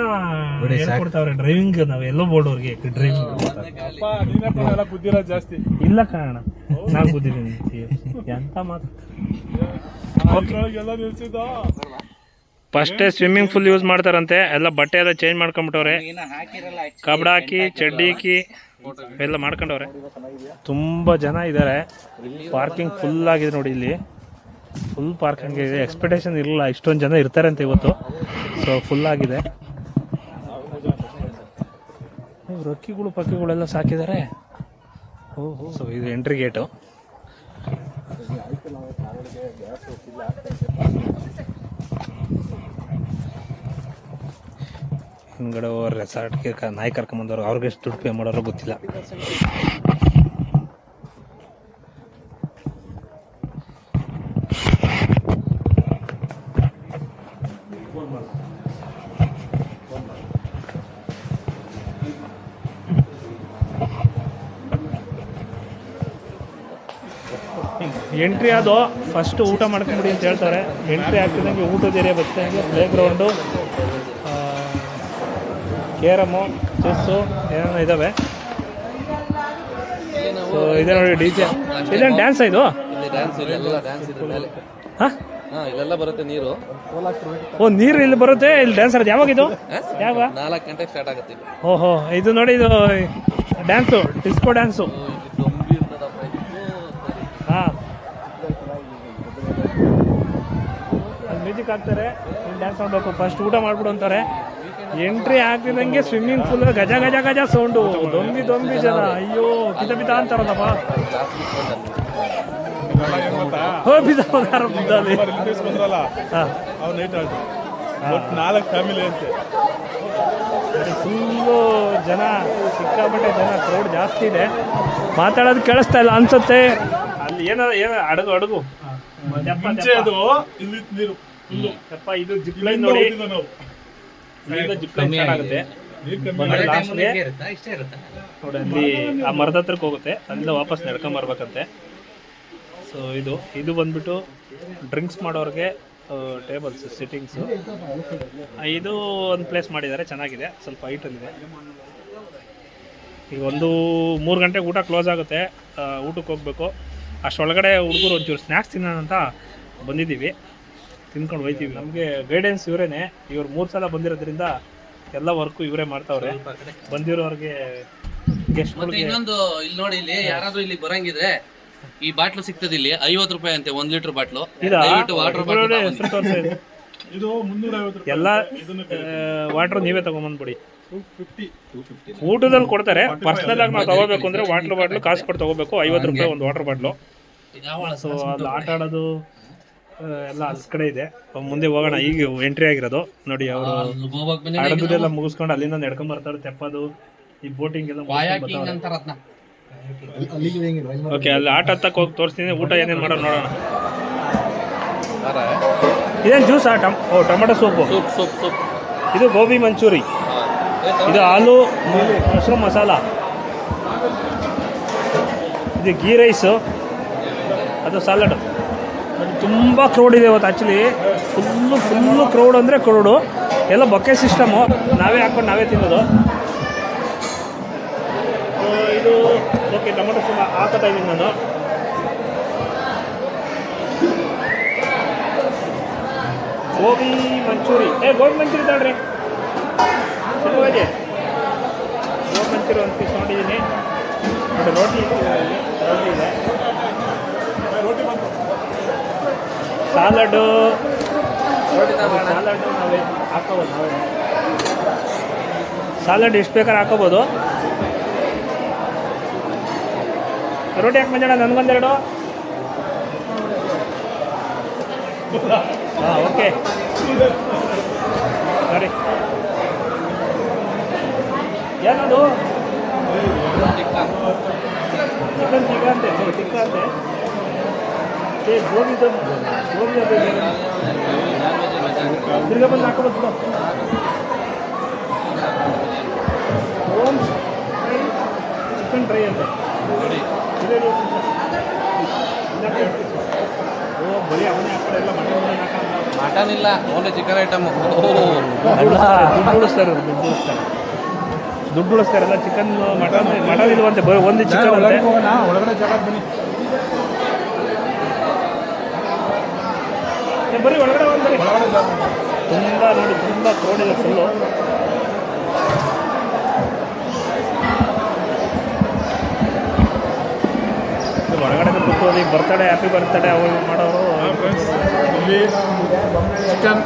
ಹೇಳ್ಕೊಡ್ತಾವ್ರೆ ಡ್ರೈವಿಂಗ್. ನಾವ್ ಎಲ್ಲೋ ಬೋರ್ಡ್ ಅವ್ರಿಗೆ ಡ್ರೈವಿಂಗ್ ಬುದ್ಧಿರ ಜಾಸ್ತಿ ಇಲ್ಲ ಕಾರಣ ನಾನ್ ಬುದ್ಧಿದ್ದೀನಿ ಎಂತ ಮಾತು. ಫಸ್ಟೇ ಸ್ವಿಮ್ಮಿಂಗ್ ಫುಲ್ ಯೂಸ್ ಮಾಡ್ತಾರಂತೆ. ಎಲ್ಲ ಬಟ್ಟೆ ಎಲ್ಲ ಚೇಂಜ್ ಮಾಡ್ಕೊಂಡ್ಬಿಟ್ಟವ್ರೆ. ಕಬಡ ಹಾಕಿ ಚಡ್ಡಿ ಹಾಕಿ ಎಲ್ಲ ಮಾಡ್ಕೊಂಡವ್ರೆ. ತುಂಬಾ ಜನ ಇದ್ದಾರೆ. ಪಾರ್ಕಿಂಗ್ ಫುಲ್ ಆಗಿದೆ ನೋಡಿ. ಇಲ್ಲಿ ಫುಲ್ ಪಾರ್ಕಿಂಗ್ ಇದೆ. ಎಕ್ಸ್ಪೆಕ್ಟೇಷನ್ ಇರಲಿಲ್ಲ ಇಷ್ಟೊಂದು ಜನ ಇರ್ತಾರೆ ಅಂತ ಇವತ್ತು. ಸೊ ಫುಲ್ ಆಗಿದೆ. ರೊಕ್ಕಿಗಳು ಪಕ್ಕಿಗಳೆಲ್ಲ ಸಾಕಿದ್ದಾರೆ. ಸೊ ಇದು ಎಂಟ್ರಿ ಗೇಟು. ಹಿಂದ್ಗಡೆ ರೆಸಾರ್ಟ್ಗೆ ನಾಯಿ ಕರ್ಕೊಂಬಂದವ್ರು. ಅವ್ರಿಗೆ ಎಷ್ಟು ದುಡ್ಡು ಪೇ ಮಾಡೋರು ಗೊತ್ತಿಲ್ಲ. ಎಂಟ್ರಿ ಅದು ಫಸ್ಟ್ ಊಟ ಮಾಡ್ಕೊಂಬಿಡಿ ಅಂತ ಹೇಳ್ತಾರೆ. ಎಂಟ್ರಿ ಆಗ್ತಿದ್ದಂಗೆ ಊಟದ area ಬರ್ತಂಗೆ play ground, carrom, chess ಏನೇನೋ ಇದ್ದಾವೆ. ಸೊ ಇದೆ ನೋಡಿ DJ. ಇದೇನು ಡ್ಯಾನ್ಸ್ ಇದು? ಹಾಂ ಇಲ್ಲೆಲ್ಲ ಬರುತ್ತೆ ನೀರು. ಓ ನೀರು ಇಲ್ಲಿ ಬರುತ್ತೆ. ಇಲ್ಲಿ ಡ್ಯಾನ್ಸ್ ಆಡೋದು ಯಾವಾಗ ಇದು? ಯಾವಾಗ? 4 ಗಂಟೆಗೆ ಸ್ಟಾರ್ಟ್ ಆಗುತ್ತೆ. ಓಹೋ ಇದು ನೋಡಿ, ಇದು ಡ್ಯಾನ್ಸು, ಡಿಸ್ಕೋ ಡ್ಯಾನ್ಸು. ಹಾಂ ಅಲ್ಲಿ ಮ್ಯೂಸಿಕ್ ಹಾಕ್ತಾರೆ, ಡ್ಯಾನ್ಸ್ ಮಾಡಬೇಕು. ಫಸ್ಟ್ ಊಟ ಮಾಡ್ಬಿಡು ಅಂತಾರೆ. ಎಂಟ್ರಿ ಆಗ್ತಿದ್ದಂಗೆ ಸ್ವಿಮ್ಮಿಂಗ್ ಪೂಲ್ ಗಜ ಗಜ ಗಜ ಸೌಂಡು. ದೊಂಬಿ ಜನ. ಅಯ್ಯೋ ಬಿದ ಬಿದ ಅಂತಾರಲ್ಲಪ್ಪ. ಫುಲ್ಲು ಜನ, ಸಿಕ್ಕಾಪಟ್ಟೆ ಜನ, ಕ್ರೌಡ್ ಜಾಸ್ತಿ ಇದೆ. ಮಾತಾಡೋದು ಕೇಳಿಸ್ತಾ ಇಲ್ಲ ಅನ್ಸುತ್ತೆ. ಅಲ್ಲಿ ಏನೋ ಅಡುಗು ಇದು ಜಿಪ್ ಲೈನ್ ನೋಡಿ. ಜಿಪ್ ಲೈನ್ ಆಗುತ್ತೆ ನೋಡಿ. ಅಲ್ಲಿ ಆ ಮರದ ಹತ್ರಕ್ಕೆ ಹೋಗುತ್ತೆ. ಅಲ್ಲಿಂದ ವಾಪಸ್ ನಡ್ಕೊಂಬರ್ಬೇಕಂತೆ. ಸೊ ಇದು ಬಂದ್ಬಿಟ್ಟು ಡ್ರಿಂಕ್ಸ್ ಮಾಡೋರಿಗೆ ಟೇಬಲ್ಸ್, ಸಿಟ್ಟಿಂಗ್ಸು. ಇದು ಒಂದು ಪ್ಲೇಸ್ ಮಾಡಿದ್ದಾರೆ, ಚೆನ್ನಾಗಿದೆ. ಸ್ವಲ್ಪ ಹೈಟಲ್ಲಿದೆ. ಈಗ 3 ಗಂಟೆಗೆ ಊಟ ಕ್ಲೋಸ್ ಆಗುತ್ತೆ. ಊಟಕ್ಕೆ ಹೋಗ್ಬೇಕು. ಅಷ್ಟೊಳಗಡೆ ಹುಡುಗರು ಒಂಚೂರು ಸ್ನ್ಯಾಕ್ಸ್ ತಿನ್ನೋಣ ಅಂತ ಬಂದಿದ್ದೀವಿ. ತಿನ್ಕೊಂಡು ಹೋಗ್ತೀವಿ. ನಮಗೆ ಗೈಡೆನ್ಸ್ ಇವರೇನೆ. ಇವ್ರು 3 ಸಲ ಬಂದಿರೋದ್ರಿಂದ ಎಲ್ಲ ವರ್ಕು ಇವರೇ ಮಾಡ್ತಾವ್ರೆ. ಬಂದಿರೋರಿಗೆ ಗೆಸ್ಟ್ಗಳಿಗೆ. ಇನ್ನೊಂದು ಇಲ್ಲಿ ನೋಡಿ, ಇಲ್ಲಿ ಯಾರಾದ್ರೂ ಇಲ್ಲಿ ಬರಂಗಿದ್ರೆ ಈ ಬಾಟ್ಲು ಸಿಗ್ತದೆ ಇಲ್ಲಿ 50 ರೂಪಾಯಿ ಅಂತೆ 1 ಲೀಟರ್ ಬಾಟ್ಲು. ಎಲ್ಲ ವಾಟರ್ ನೀವೇ ತಗೊಂಬಂದ್ಬಿಡಿ. ಊಟದಲ್ಲಿ ಕೊಡ್ತಾರೆ. ಪರ್ಸನಲ್ ಆಗಿ ನಾವು ತಗೋಬೇಕು ಅಂದ್ರೆ ವಾಟರ್ ಬಾಟ್ಲು ಕಾಸು ಕೊಟ್ಟು ತಗೋಬೇಕು. 50 ರೂಪಾಯಿ ಒಂದು ವಾಟರ್ ಬಾಟ್ಲು. ಸೊ ಅಲ್ಲಿ ಆಟ ಆಡೋದು ಎಲ್ಲ ಅಲ್ಲಿ ಕಡೆ ಇದೆ. ಮುಂದೆ ಹೋಗೋಣ. ಈಗ ಎಂಟ್ರಿ ಆಗಿರೋದು ನೋಡಿ. ಅವರು ಆಡೋದೆಲ್ಲ ಮುಗಿಸ್ಕೊಂಡು ಅಲ್ಲಿಂದ ನಡ್ಕೊಂಡ್ ಬರ್ತಾರೆ. ತೆಪ್ಪದು, ಈ ಬೋಟಿಂಗ್ ಎಲ್ಲ. ಓಕೆ, ಅಲ್ಲಿ ಆಟ ಹತ್ತಕ್ಕೆ ಹೋಗಿ ತೋರಿಸ್ತೀನಿ. ಊಟ ಏನೇನು ಮಾಡೋದು ನೋಡೋಣ. ಇದೇನು ಜ್ಯೂಸಾ? Tomato soup. ಇದು ಗೋಬಿ ಮಂಚೂರಿ. ಇದು ಆಲೂ ಮಶ್ರೂಮ್ ಮಸಾಲ. ಇದು ಗೀ ರೈಸು. ಅದು ಸಲಾಡ್. ತುಂಬ ಕ್ರೌಡ್ ಇದೆ ಇವತ್ತು. ಆ್ಯಕ್ಚುಲಿ ಫುಲ್ಲು ಕ್ರೌಡ್ ಅಂದರೆ ಕ್ರೌಡು. ಎಲ್ಲ ಬೊಕ್ಕೆ ಸಿಸ್ಟಮು. ನಾವೇ ಹಾಕ್ಕೊಂಡು ನಾವೇ ತಿನ್ನೋದು. ಇದು ಓಕೆ. ಟೊಮೆಟೊ ಸೂಪ್ ಹಾಕೋತಾ ಇದ್ದೀನಿ ನಾನು. ಗೋಬಿ ಮಂಚೂರಿ. ಗೋಬಿ ಮಂಚೂರಿ ತಗೊಳ್ರಿ. ಗೋಬಿ ಮಂಚೂರಿ ಒಂದು ಪೀಸ್ ನೋಡಿದ್ದೀನಿ. ಮತ್ತು ರೋಟಿ ಇದೆ. ಸಾಲಡ್ಡು ನಾವೇ ಹಾಕೋಬೋದು. ಸಾಲಡ್ ಎಷ್ಟು ಬೇಕಾದ್ರೆ ಹಾಕೋಬೋದು. ರೋಟಿ ಹಾಕಿ ಮಂಜಣ್ಣ, ನನಗೊಂದೆರಡು. ಹಾಂ ಓಕೆ ಸರಿ. ಏನದು? ಚಿಕನ್ ಟಿಕ್ಕ ಅಂತೆ. ಟಿಕ್ಕ ಅಂತೆ. ಗೋಬಿ ತಿರ್ಗಾ ಬಂದು ಹಾಕೋಬೋದು ಬಿಡು. ಚಿಕನ್ ಡ್ರೈ ಅಂತೆ. ಬರೀ ಅವನೇ ಆ ಕಡೆ ಎಲ್ಲ ಮನೆ ಹಾಕಲ್ಲ. ಮಟನ್ ಇಲ್ಲ, ಓನ್ಲಿ ಚಿಕನ್ ಐಟಮ್. ದುಡ್ಡು ಉಳಿಸ್ತಾರೆ ದುಡ್ಡು ಉಳಿಸ್ತಾರೆ ಎಲ್ಲ. ಚಿಕನ್ ಮಟನ್ ಇಲ್ವಂತೆ, ಒಂದು ಚಿಕನ್ ಅಂತೆ. ಒಳಗಡೆ ಜಾಗ ಬನ್ನಿ. ಬರೀ ಒಳಗಡೆ ಒಂದು ತುಂಬ ನೋಡಿ, ತುಂಬ ಕ್ರೌಡ್ ಇದೆ ಫುಲ್ಲು. ಹೊರಗಡೆ ಕೂತ್ಕೊಂಡು ಬರ್ತಡೇ, ಹ್ಯಾಪಿ ಬರ್ತಡೇ ಅವು ಮಾಡೋರು. ಇಲ್ಲಿ ಚಿಕನ್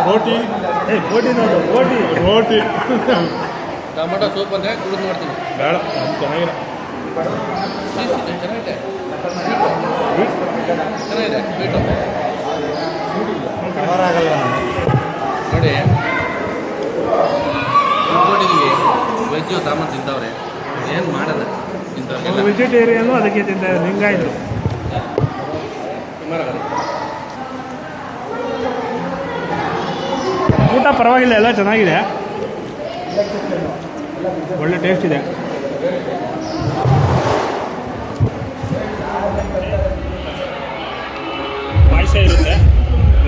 ರೋಟಿ, ರೋಟಿ ಟೊಮೊಟೊ ಸೂಪ್ ಅಂದರೆ ಕುಡಿದು ನೋಡ್ತೀನಿ. ಬೇಡ, ಚೆನ್ನಾಗಿಲ್ಲ. ಚೆನ್ನಾಗಿದೆ, ಚೆನ್ನಾಗಿದೆ ಸ್ವೀಟು. ನೋಡಿ ಕೊಟ್ಟಿದ್ದೀವಿ, ವೆಜ್ಜು ಸಾಮಾನು ತಿಂತವ್ರೆ, ಏನು ಮಾಡಲ್ಲ ತಿಂತವ್ರಿಗೆಲ್ಲ. ವೆಜಿಟೇರಿಯನು ಅದಕ್ಕೆ ತಿಂತಾರೆ, ಲಿಂಗಾಯಿತು. ಊಟ ಪರವಾಗಿಲ್ಲ, ಎಲ್ಲ ಚೆನ್ನಾಗಿದೆ, ಒಳ್ಳೆ ಟೇಸ್ಟ್ ಇದೆ. ಪಾಯಸ ಇರುತ್ತೆ,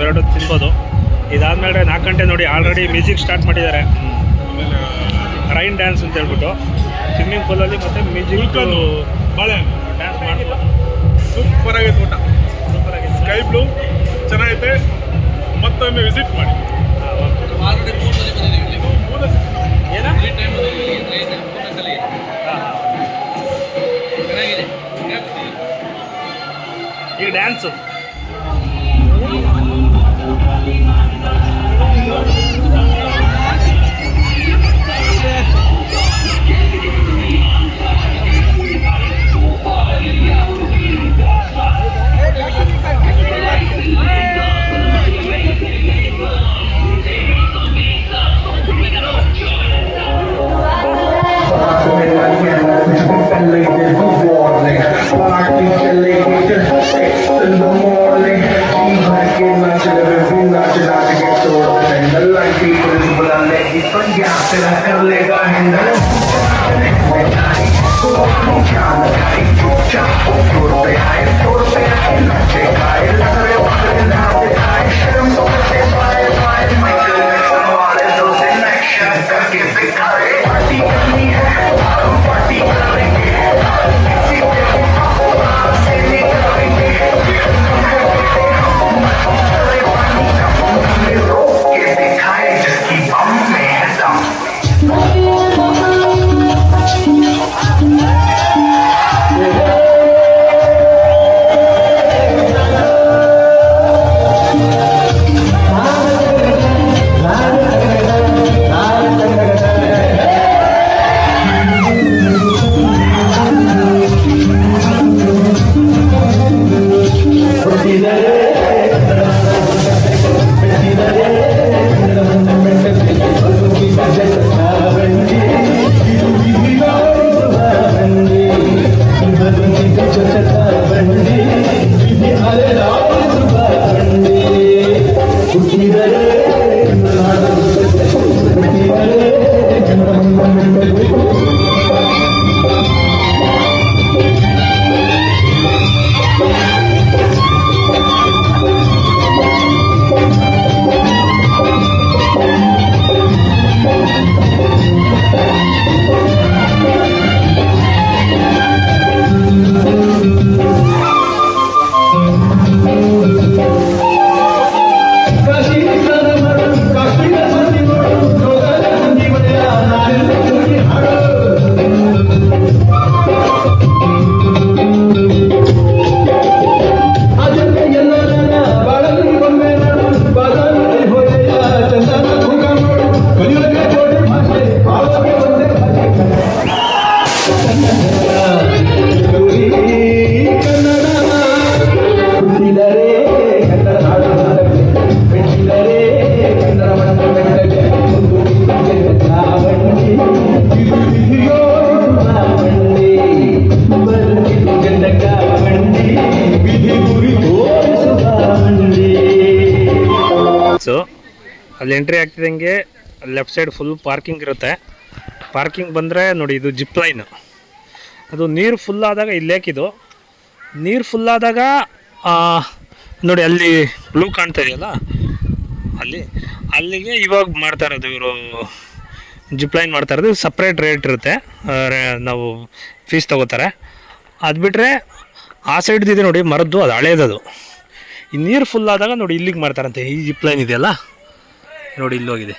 ಎರಡು ತಿನ್ಬೋದು. ಇದಾದ್ಮೇಲೆ 4 ಗಂಟೆ ನೋಡಿ ಆಲ್ರೆಡಿ ಮ್ಯೂಸಿಕ್ ಸ್ಟಾರ್ಟ್ ಮಾಡಿದ್ದಾರೆ. ರೈನ್ ಡ್ಯಾನ್ಸ್ ಅಂತ ಹೇಳ್ಬಿಟ್ಟು ಸ್ವಿಮ್ಮಿಂಗ್ ಪೂಲಲ್ಲಿ ಮತ್ತು ಮ್ಯೂಸಿಕ್ ಬಾಳೆ ಡ್ಯಾನ್ಸ್ ಮಾಡ್ಬೋದು. ಸೂಪರ್ ಆಗೈತೆ ಊಟ, ಸ್ಕೈ ಬ್ಲೂ ಚೆನ್ನಾಗೈತೆ. ಮತ್ತೊಮ್ಮೆ ವಿಸಿಟ್ ಮಾಡಿ. ಆಲ್ರೆಡಿ 3 ಸಲ ಬಂದಿದ್ದೀವಿ. ಏನ ಈ ಟೈಮ್ ಚೆನ್ನಾಗಿದೆ. ಈಗ ಡ್ಯಾನ್ಸು ಅಲ್ಲಿ ಎಂಟ್ರಿ ಆಗ್ತಿದ್ದಂಗೆ ಲೆಫ್ಟ್ ಸೈಡ್ ಫುಲ್ ಪಾರ್ಕಿಂಗ್ ಇರುತ್ತೆ. ಪಾರ್ಕಿಂಗ್ ಬಂದರೆ ನೋಡಿ, ಇದು ಜಿಪ್ ಲೈನ್. ಅದು ನೀರು ಫುಲ್ ಆದಾಗ ಇಲ್ಲಿ ಲೇಕಿದು ನೀರು ಫುಲ್ ಆದಾಗ ನೋಡಿ ಅಲ್ಲಿ ಬ್ಲೂ ಕಾಣ್ತಾ ಇದೆಯಲ್ಲ ಅಲ್ಲಿಗೆ ಇವಾಗ ಮಾಡ್ತಾ ಇರೋದು ಇವರು ಜಿಪ್ ಲೈನ್ ಮಾಡ್ತಾ ಇರೋದು. ಸಪ್ರೇಟ್ ರೇಟ್ ಇರುತ್ತೆ, ನಾವು ಫೀಸ್ ತೊಗೋತಾರೆ. ಅದು ಬಿಟ್ಟರೆ ಆ ಸೈಡ್ದಿದೆ ನೋಡಿ ಮರದ್ದು, ಅದು ಹಳೇದದು. ಈ ನೀರು ಫುಲ್ ಆದಾಗ ನೋಡಿ ಇಲ್ಲಿಗೆ ಮಾಡ್ತಾರಂತೆ. ಈ ಜಿಪ್ ಲೈನ್ ಇದೆಯಲ್ಲ ನೋಡಿ ಇಲ್ಲಿ ಹೋಗಿದೆ,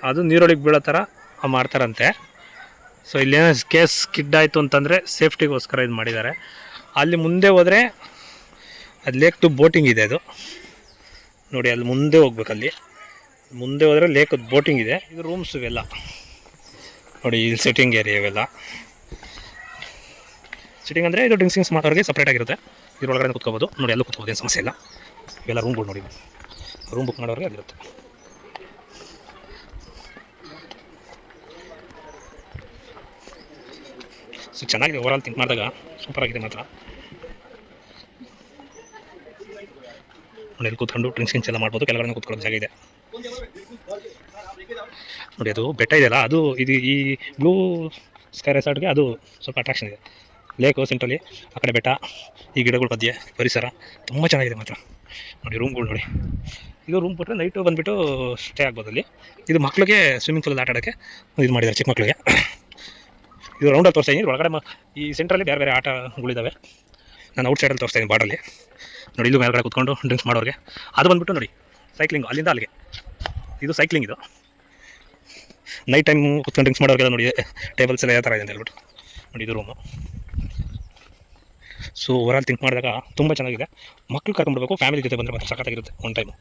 ಅದು ನೀರೊಳಗೆ ಬೀಳೋ ಥರ ಮಾಡ್ತಾರಂತೆ. ಸೊ ಇಲ್ಲೇನೋ ಕೇಸ್ ಕಿಡ್ಡಾಯಿತು ಅಂತಂದರೆ ಸೇಫ್ಟಿಗೋಸ್ಕರ ಇದು ಮಾಡಿದ್ದಾರೆ. ಅಲ್ಲಿ ಮುಂದೆ ಹೋದರೆ ಅದು ಲೇಕ್ದು ಬೋಟಿಂಗ್ ಇದೆ. ಅದು ನೋಡಿ ಅಲ್ಲಿ ಮುಂದೆ ಹೋಗ್ಬೇಕಲ್ಲಿ ಮುಂದೆ ಹೋದರೆ ಲೇಕದ್ದು ಬೋಟಿಂಗ್ ಇದೆ. ಇದು ರೂಮ್ಸ್ ಇವೆಲ್ಲ ನೋಡಿ, ಇಲ್ಲಿ ಸಿಟ್ಟಿಂಗ್ ಏರಿಯಾ ಇವೆಲ್ಲ. ಸಿಟ್ಟಿಂಗ್ ಅಂದರೆ ಇದು ಡ್ರಿಂಕ್ಸಿಂಗ್ಸ್ ಮಾಡೋರಿಗೆ ಸಪ್ರೇಟಾಗಿರುತ್ತೆ. ಇದ್ರೊಳಗಡೆ ಕೂತ್ಕೋಬೋದು ನೋಡಿ, ಎಲ್ಲೂ ಕೂತ್ಕೋಬೋದು, ಏನು ಸಮಸ್ಯೆ ಇಲ್ಲ. ಇವೆಲ್ಲ ರೂಮ್ಗಳು ನೋಡಿ, ರೂಮ್ ಬುಕ್ ಮಾಡೋರಿಗೆ ಅಲ್ಲಿರುತ್ತೆ. ಸೊ ಚೆನ್ನಾಗಿದೆ, ಓವರಾಲ್ ಥಿಂಕ್ ಮಾಡಿದಾಗ ಸೂಪರಾಗಿದೆ ಮಾತ್ರ. ನೋಡಿ, ಇಲ್ಲಿ ಕೂತ್ಕೊಂಡು ಡ್ರಿಂಕ್ಸ್ ಎಲ್ಲ ಮಾಡ್ಬೋದು. ಕೆಳಗಡೆ ಕೂತ್ಕೊಳ್ಳೋದು ಜಾಗ ಇದೆ ನೋಡಿ. ಅದು ಬೆಟ್ಟ ಇದೆಯಲ್ಲ, ಅದು ಇದು ಈ ಬ್ಲೂ ಸ್ಕೈ ರೆಸಾರ್ಟ್ಗೆ ಅದು ಸ್ವಲ್ಪ ಅಟ್ರಾಕ್ಷನ್ ಇದೆ. ಲೇಕು ಸೆಂಟ್ರಲ್ಲಿ, ಆ ಕಡೆ ಬೆಟ್ಟ, ಈ ಗಿಡಗಳ ಮಧ್ಯೆ ಪರಿಸರ ತುಂಬ ಚೆನ್ನಾಗಿದೆ ಮಾತ್ರ. ನೋಡಿ ರೂಮ್ಗಳು ನೋಡಿ, ಇದು ರೂಮ್ ಕೊಟ್ಟರೆ ನೈಟು ಬಂದುಬಿಟ್ಟು ಸ್ಟೇ ಆಗ್ಬೋದು ಅಲ್ಲಿ. ಇದು ಮಕ್ಕಳಿಗೆ ಸ್ವಿಮ್ಮಿಂಗ್ ಪೂಲಲ್ಲಿ ಆಟ ಆಡೋಕ್ಕೆ ಇದು ಮಾಡಿದ್ದಾರೆ, ಚಿಕ್ಕ ಮಕ್ಕಳಿಗೆ. ಇದು ರೌಂಡಲ್ಲಿ ತೋರಿಸ್ತಾ ಇದ್ದೀನಿ. ಒಳಗಡೆ ಈ ಸೆಂಟ್ರಲ್ಲಿ ಬೇರೆ ಬೇರೆ ಆಟಗಳಿದ್ದಾವೆ. ನಾನು ಔಟ್ ಸೈಡಲ್ಲಿ ತೋರಿಸ್ತಾ ಇದ್ದೀನಿ ಬಾರ್ಡಲ್ಲಿ ನೋಡಿ. ಇಲ್ಲೂ ಮೇಲ್ಗಡೆ ಕೂತ್ಕೊಂಡು ಡ್ರಿಂಕ್ಸ್ ಮಾಡೋರಿಗೆ. ಅದು ಬಂದುಬಿಟ್ಟು ನೋಡಿ ಸೈಕ್ಲಿಂಗ್, ಅಲ್ಲಿಂದ ಅಲ್ಲಿಗೆ ಇದು ಸೈಕ್ಲಿಂಗ್. ಇದು ನೈಟ್ ಟೈಮ್ ಕೂತ್ಕೊಂಡು ಡ್ರಿಂಕ್ಸ್ ಮಾಡೋರಿಗೆಲ್ಲ ನೋಡಿ ಟೇಬಲ್ಸ್ ಎಲ್ಲ ಯಾವ ಥರ ಇದೆ ಅಂತ ಹೇಳ್ಬಿಟ್ಟು ನೋಡಿ. ಇದು ರೂಮು. ಸೊ ಓವರಾಲ್ ಥಿಂಕ್ ಮಾಡಿದಾಗ ತುಂಬ ಚೆನ್ನಾಗಿದೆ. ಮಕ್ಕಳು ಕರ್ಕೊಂಡ್ಬಿಡ್ಬೇಕು, ಫ್ಯಾಮಿಲಿ ಜೊತೆ ಬಂದರೆ ಮಾತ್ರ ಸಖತ್ತಾಗಿರುತ್ತೆ. ಒನ್ ಟೈಮು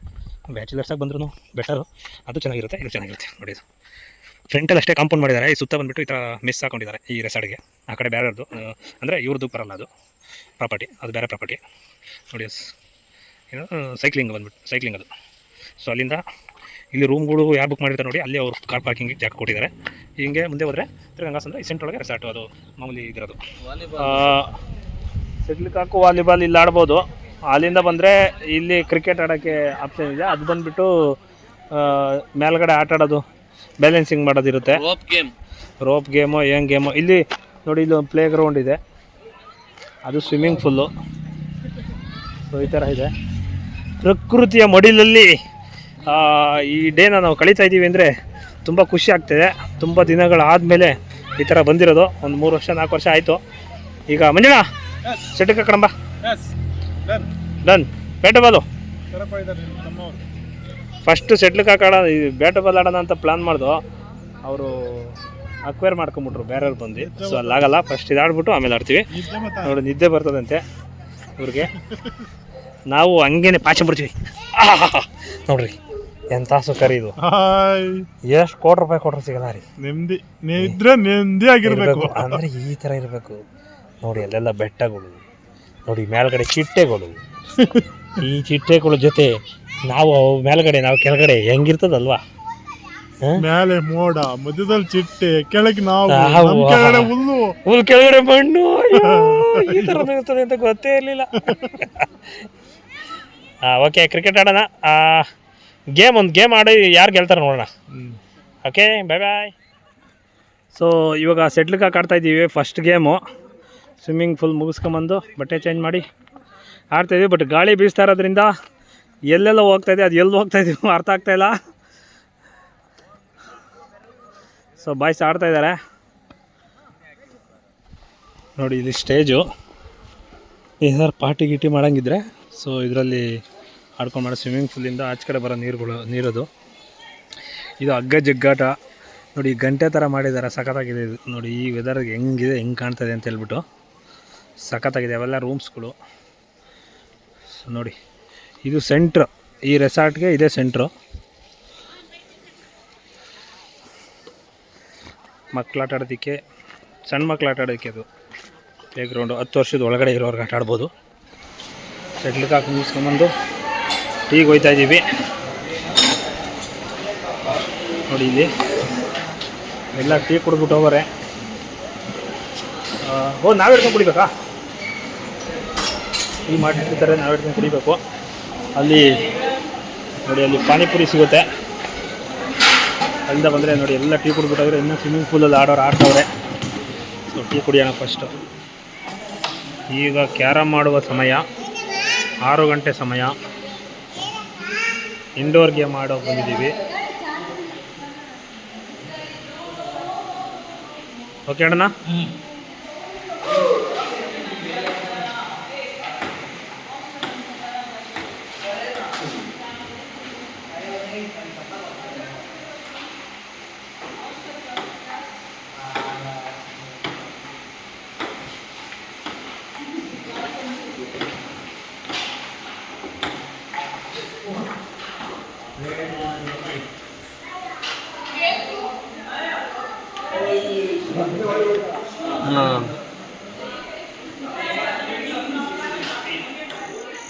ಬ್ಯಾಚುಲರ್ಸಾಗಿ ಬಂದ್ರೂ ಬೆಟರು, ಅದು ಚೆನ್ನಾಗಿರುತ್ತೆ, ಇದು ಚೆನ್ನಾಗಿರುತ್ತೆ ನೋಡಿ. ಇದು ಫ್ರಂಟಲ್ಲಿ ಅಷ್ಟೇ ಕಾಂಪೌಂಡ್ ಮಾಡಿದ್ದಾರೆ. ಈ ಸುತ್ತ ಬಂದುಬಿಟ್ಟು ಈ ಥರ ಮೆಸ್ ಹಾಕೊಂಡಿದ್ದಾರೆ ಈ ರೆಸಾರ್ಟ್ಗೆ. ಆ ಕಡೆ ಬೇರೆಯವ್ರದ್ದು ಅಂದರೆ ಇವ್ರದ್ದು ಬರಲ್ಲ, ಅದು ಪ್ರಾಪರ್ಟಿ, ಅದು ಬೇರೆ ಪ್ರಾಪರ್ಟಿ ನೋಡಿ. ಏನು ಸೈಕ್ಲಿಂಗ್ ಬಂದುಬಿಟ್ಟು ಸೈಕ್ಲಿಂಗ್ ಅದು. ಸೊ ಅಲ್ಲಿಂದ ಇಲ್ಲಿ ರೂಮ್ಗಳು ಯಾರು ಬುಕ್ ಮಾಡಿರ್ತಾರೆ ನೋಡಿ, ಅಲ್ಲಿ ಅವರು ಕಾರ್ ಪಾರ್ಕಿಂಗಿಗೆ ಜಾಗ ಕೊಟ್ಟಿದ್ದಾರೆ. ಹಿಂಗೆ ಮುಂದೆ ಹೋದರೆ ತಿರುಗಂಗಾಸ್ ಈ ಸೆಂಟ್ರೊಳಗೆ ರೆಸಾರ್ಟು, ಅದು ಮಾಮೂಲಿ ಇದಿರೋದು. ಸೆಟ್ಲಿಗೆ ಹಾಕು ವಾಲಿಬಾಲ್ ಇಲ್ಲಿ ಆಡ್ಬೋದು. ಅಲ್ಲಿಂದ ಬಂದರೆ ಇಲ್ಲಿ ಕ್ರಿಕೆಟ್ ಆಡೋಕ್ಕೆ ಆಪ್ಷನ್ ಇದೆ. ಅದು ಬಂದುಬಿಟ್ಟು ಮೇಲ್ಗಡೆ ಆಟ ಆಡೋದು, ಬ್ಯಾಲೆನ್ಸಿಂಗ್ ಮಾಡೋದಿರುತ್ತೆ, ರೋಪ್ ಗೇಮು ಏನು ಗೇಮು. ಇಲ್ಲಿ ನೋಡಿ, ಇಲ್ಲಿ ಒಂದು ಪ್ಲೇ ಗ್ರೌಂಡ್ ಇದೆ, ಅದು ಸ್ವಿಮ್ಮಿಂಗ್ ಫುಲ್ಲು. ಸೊ ಈ ಥರ ಇದೆ. ಪ್ರಕೃತಿಯ ಮಡಿಲಲ್ಲಿ ಈ ಡೇನ ನಾವು ಕಳೀತಾ ಇದ್ದೀವಿ ಅಂದರೆ ತುಂಬ ಖುಷಿ ಆಗ್ತಿದೆ. ತುಂಬ ದಿನಗಳಾದಮೇಲೆ ಈ ಥರ ಬಂದಿರೋದು. ಒಂದು 3 ವರ್ಷ 4 ವರ್ಷ ಆಯಿತು. ಈಗ ಮಂಜಣ್ಣ ಸೆಟ್ಟಿಗೆ ಕಣಂಬ ಡನ್. ಬ್ಯಾಟ್ ಬಾಲು ಫಸ್ಟು ಸೆಟ್ಲಿಗೆ ಹಾಕೋಣ, ಈ ಬ್ಯಾಟ್ ಬಾಲ್ ಆಡೋಣ ಅಂತ ಪ್ಲ್ಯಾನ್ ಮಾಡ್ದು. ಅವರು ಅಕ್ವೈರ್ ಮಾಡ್ಕೊಂಬಿಟ್ರು ಬೇರೆಯವ್ರು ಬಂದು. ಸೊ ಅಲ್ಲಾಗಲ್ಲ, ಫಸ್ಟ್ ಇದಾಡ್ಬಿಟ್ಟು ಆಮೇಲೆ ಆಡ್ತೀವಿ ನೋಡಿ. ನಿದ್ದೆ ಬರ್ತದಂತೆ ಇವ್ರಿಗೆ, ನಾವು ಹಂಗೇನೆ ಪಾಚೆ ಬಿಡ್ತೀವಿ. ನೋಡ್ರಿ ಎಂಥ ಸುಖರಿ ಇದು. ಎಷ್ಟು ಕೋಟಿ ರೂಪಾಯಿ ಕೊಟ್ರು ಸಿಗಲ್ಲ ರೀ. ನೆಮ್ಮದಿ ಆಗಿರ್ಬೇಕು ಅಂದರೆ ಈ ಥರ ಇರಬೇಕು ನೋಡಿ. ಅಲ್ಲೆಲ್ಲ ಬೆಟ್ಟಗಳು ನೋಡಿ, ಮೇಲ್ಗಡೆ ಚಿಟ್ಟೆಗಳು. ಈ ಚಿಟ್ಟೆಗಳ ಜೊತೆ ನಾವು ಮೇಲ್ಗಡೆ, ನಾವು ಕೆಳಗಡೆ ಹೆಂಗಿರ್ತದಲ್ವಾ. ಮೇಲೆ ಮೋಡ, ಮಧ್ಯದಲ್ಲಿ ಚಿಟ್ಟೆ, ಕೆಳಗೆ ನಾವು, ಹುಲ್ ಕೆಳಗಡೆ ಮಣ್ಣು. ಈ ಥರ ಇರ್ತದೆ ಅಂತ ಗೊತ್ತೇ ಇರಲಿಲ್ಲ. ಓಕೆ, ಕ್ರಿಕೆಟ್ ಆಡೋಣ. ಒಂದು ಗೇಮ್ ಆಡಿ ಯಾರು ಗೆಲ್ತಾರೆ ನೋಡೋಣ. ಓಕೆ, ಬಾಯ್. ಸೊ ಇವಾಗ ಸೆಟ್ಲಿಗೆ ಆಡ್ತಾ ಇದ್ದೀವಿ. ಫಸ್ಟ್ ಗೇಮು ಸ್ವಿಮ್ಮಿಂಗ್ ಫುಲ್ ಮುಗಿಸ್ಕೊಂಬಂದು ಬಟ್ಟೆ ಚೇಂಜ್ ಮಾಡಿ ಆಡ್ತಾಯಿದ್ವಿ. ಬಟ್ ಗಾಳಿ ಬೀಸ್ತಾ ಇರೋದ್ರಿಂದ ಎಲ್ಲೆಲ್ಲ ಹೋಗ್ತಾಯಿದೆ, ಅದು ಎಲ್ಲಿ ಹೋಗ್ತಾಯಿದ್ದೀವಿ ಅರ್ಥ ಆಗ್ತಾಯಿಲ್ಲ. ಸೊ ಬಾಯ್ಸ್ ಆಡ್ತಾಯಿದ್ದಾರೆ ನೋಡಿ. ಇಲ್ಲಿ ಸ್ಟೇಜು, ಏನಾದ್ರು ಪಾರ್ಟಿ ಗೀಟಿ ಮಾಡೋಂಗಿದ್ರೆ ಸೊ ಇದರಲ್ಲಿ ಆಡ್ಕೊಂಡು ಮಾಡೋ. ಸ್ವಿಮ್ಮಿಂಗ್ ಫೂಲಿಂದ ಆಚೆ ಕಡೆ ಬರೋ ನೀರದು. ಇದು ಹಗ್ಗ ಜಗ್ಗಾಟ ನೋಡಿ, ಗಂಟೆ ಥರ ಮಾಡಿದ್ದಾರೆ, ಸಖತ್ತಾಗಿದೆ ಇದು ನೋಡಿ. ಈ ವೆದರ್ಗೆ ಹೆಂಗಿದೆ, ಹೆಂಗೆ ಕಾಣ್ತದೆ ಅಂತ ಹೇಳ್ಬಿಟ್ಟು ಸಖತ್ತಾಗಿದೆ. ಅವೆಲ್ಲ ರೂಮ್ಸ್ಗಳು. ಸೊ ನೋಡಿ, ಇದು ಸೆಂಟ್ರು, ಈ ರೆಸಾರ್ಟ್ಗೆ ಇದೇ ಸೆಂಟ್ರು. ಮಕ್ಕಳು ಆಟ ಆಡೋದಕ್ಕೆ, ಸಣ್ಣ ಮಕ್ಕಳು ಆಟ ಆಡೋದಕ್ಕೆ ಅದು ಪ್ಲೇ ಗ್ರೌಂಡು. 10 ವರ್ಷದ ಒಳಗಡೆ ಇರೋರ್ಗೆ ಆಟ ಆಡ್ಬೋದು. ಸೆಟ್ಲಿಗೆ ಹಾಕಿ ಮುಗಿಸ್ಕೊಂಬಂದು ಟೀಗೆ ಹೋಗ್ತಾ ಇದ್ದೀವಿ ನೋಡಿ. ಇಲ್ಲಿ ಎಲ್ಲ ಟೀ ಕುಡಿದ್ಬಿಟ್ಟು ಹೋಗೋರೆ. ನಾವು ಹಿಡ್ಕೊಂಡು ಕುಡಿಬೇಕಾ? ಟೀ ಮಾಡಿರ್ತಾರೆ, ನಾವು ಹಿಡ್ಕೊಂಡು ಕುಡಿಬೇಕು. ಅಲ್ಲಿ ನೋಡಿ, ಅಲ್ಲಿ ಪಾನಿಪುರಿ ಸಿಗುತ್ತೆ. ಅಲ್ಲಿಂದ ಬಂದರೆ ನೋಡಿ ಎಲ್ಲ ಟೀ ಕುಡಿದ್ಬಿಟ್ಟವ್ರೆ. ಇನ್ನೂ ಸ್ವಿಮ್ಮಿಂಗ್ ಪೂಲಲ್ಲಿ ಆಡ್ತವ್ರೆ. ಸೊ ಟೀ ಕುಡಿಯೋಣ ಫಸ್ಟು. ಈಗ ಕ್ಯಾರಮ್ ಆಡುವ ಸಮಯ. 6 ಗಂಟೆ ಸಮಯ. ಇಂಡೋರ್ ಗೇಮ್ ಆಡೋಕೆ ಬಂದಿದ್ದೀವಿ. ಓಕೆ ಅಣ್ಣ.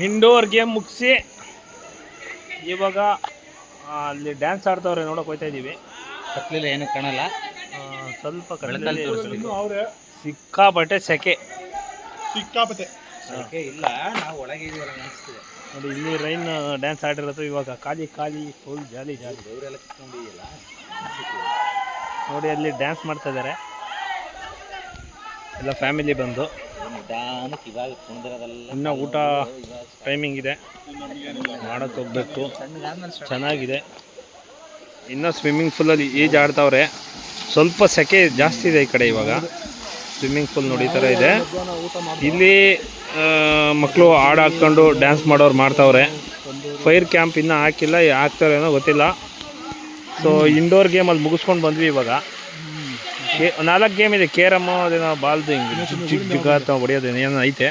ಇಂಡೋರ್ ಗೇಮ್ ಮುಗಿಸಿ ಇವಾಗ ಅಲ್ಲಿ ಡ್ಯಾನ್ಸ್ ಆಡ್ತವ್ರೆ, ನೋಡೋಕೆ ಹೋಗ್ತಾ ಇದ್ದೀವಿ. ಕತ್ಲಿಲ್ಲ, ಏನು ಕಾಣಲ್ಲ. ಸ್ವಲ್ಪ ಬೆಳಕಲ್ಲಿ ಅವ್ರೆ ಸಿಕ್ಕಾಪಟ್ಟೆ ಸೆಕೆ. ಸಿಕ್ಕಾಪಟ್ಟೆ ಇಲ್ಲ, ನಾವು ಒಳಗೆ ಇದೀವಲ್ಲ ಅನಿಸ್ತಿದೆ. ನೋಡಿ ಇಲ್ಲಿ ರೈನ್ ಡ್ಯಾನ್ಸ್ ಆಡಿರೋದು ಇವಾಗ ಖಾಲಿ ಫುಲ್ ಜಾಲಿ. ಅವರೆಲ್ಲ ಕಿತ್ಕೊಂಡಿದೆಯಲ್ಲ, ನೋಡಿ ಅಲ್ಲಿ ಡ್ಯಾನ್ಸ್ ಮಾಡ್ತಾ ಇದ್ದಾರೆ ಎಲ್ಲ ಫ್ಯಾಮಿಲಿ ಬಂದು. ನಿಧಾನಕ್ಕೆ ಇವಾಗ ಕುಣಿದಿರೋದೆಲ್ಲ. ಇನ್ನು ಊಟ ಟೈಮಿಂಗ್ ಇದೆ, ಮಾಡೋಕ್ಕೆ ಹೋಗ್ಬೇಕು. ಚೆನ್ನಾಗಿದೆ. ಇನ್ನು ಸ್ವಿಮ್ಮಿಂಗ್ ಫೂಲಲ್ಲಿ ಈಜು ಆಡ್ತಾವ್ರೆ. ಸ್ವಲ್ಪ ಸೆಕೆ ಜಾಸ್ತಿ ಇದೆ ಈ ಕಡೆ ಇವಾಗ. ಸ್ವಿಮ್ಮಿಂಗ್ ಫೂಲ್ ನೋಡಿ ಈ ಥರ ಇದೆ. ಇಲ್ಲಿ ಮಕ್ಕಳು ಹಾಡು ಹಾಕ್ಕೊಂಡು ಡ್ಯಾನ್ಸ್ ಮಾಡೋರು ಮಾಡ್ತಾವ್ರೆ. ಫೈರ್ ಕ್ಯಾಂಪ್ ಇನ್ನೂ ಹಾಕಿಲ್ಲ, ಹಾಕ್ತಾರೇನೋ ಗೊತ್ತಿಲ್ಲ. ಸೊ ಇಂಡೋರ್ ಗೇಮಲ್ಲಿ ಮುಗಿಸ್ಕೊಂಡು ಬಂದ್ವಿ. ಇವಾಗ 4 ಗೇಮ್ ಇದೆ. ಕೇರಮ್, ಅದೇನೋ ಬಾಲ್ದು ಹಿಂಗೆ ಜಿಗ್ ಅಂತ ಹೊಡಿಯೋದೇನೋ ಏನೋ ಐತೆ.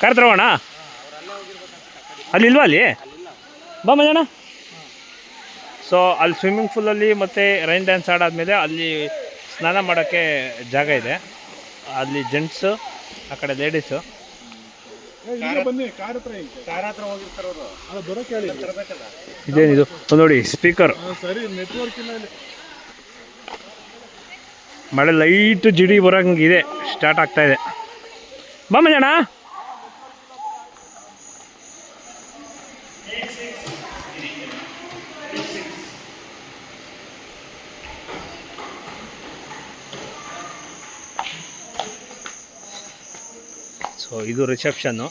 ಕರೆದ್ರವಣ ಅಲ್ಲಿ ಇಲ್ವಾ? ಅಲ್ಲಿ ಬಾ ಮಂಜಣ್ಣ. ಸೊ ಅಲ್ಲಿ ಸ್ವಿಮ್ಮಿಂಗ್ ಫೂಲಲ್ಲಿ ಮತ್ತು ರೈನ್ ಡ್ಯಾನ್ಸ್ ಆಡಾದ್ಮೇಲೆ ಅಲ್ಲಿ ಸ್ನಾನ ಮಾಡೋಕ್ಕೆ ಜಾಗ ಇದೆ. ಅಲ್ಲಿ ಜೆಂಟ್ಸು, ಆ ಕಡೆ ಲೇಡೀಸು. ಇದೇನಿದು ನೋಡಿ ಸ್ಪೀಕರ್. ಮಳೆ ಲೈಟ್ ಜಿಡಿ ಬರೋಂಗಿದೆ, ಸ್ಟಾರ್ಟ್ ಆಗ್ತಾ ಇದೆ. ಬಾ ಮಂಜಣ್ಣ. ಸೊ ಇದು ರಿಸೆಪ್ಷನ್ನು.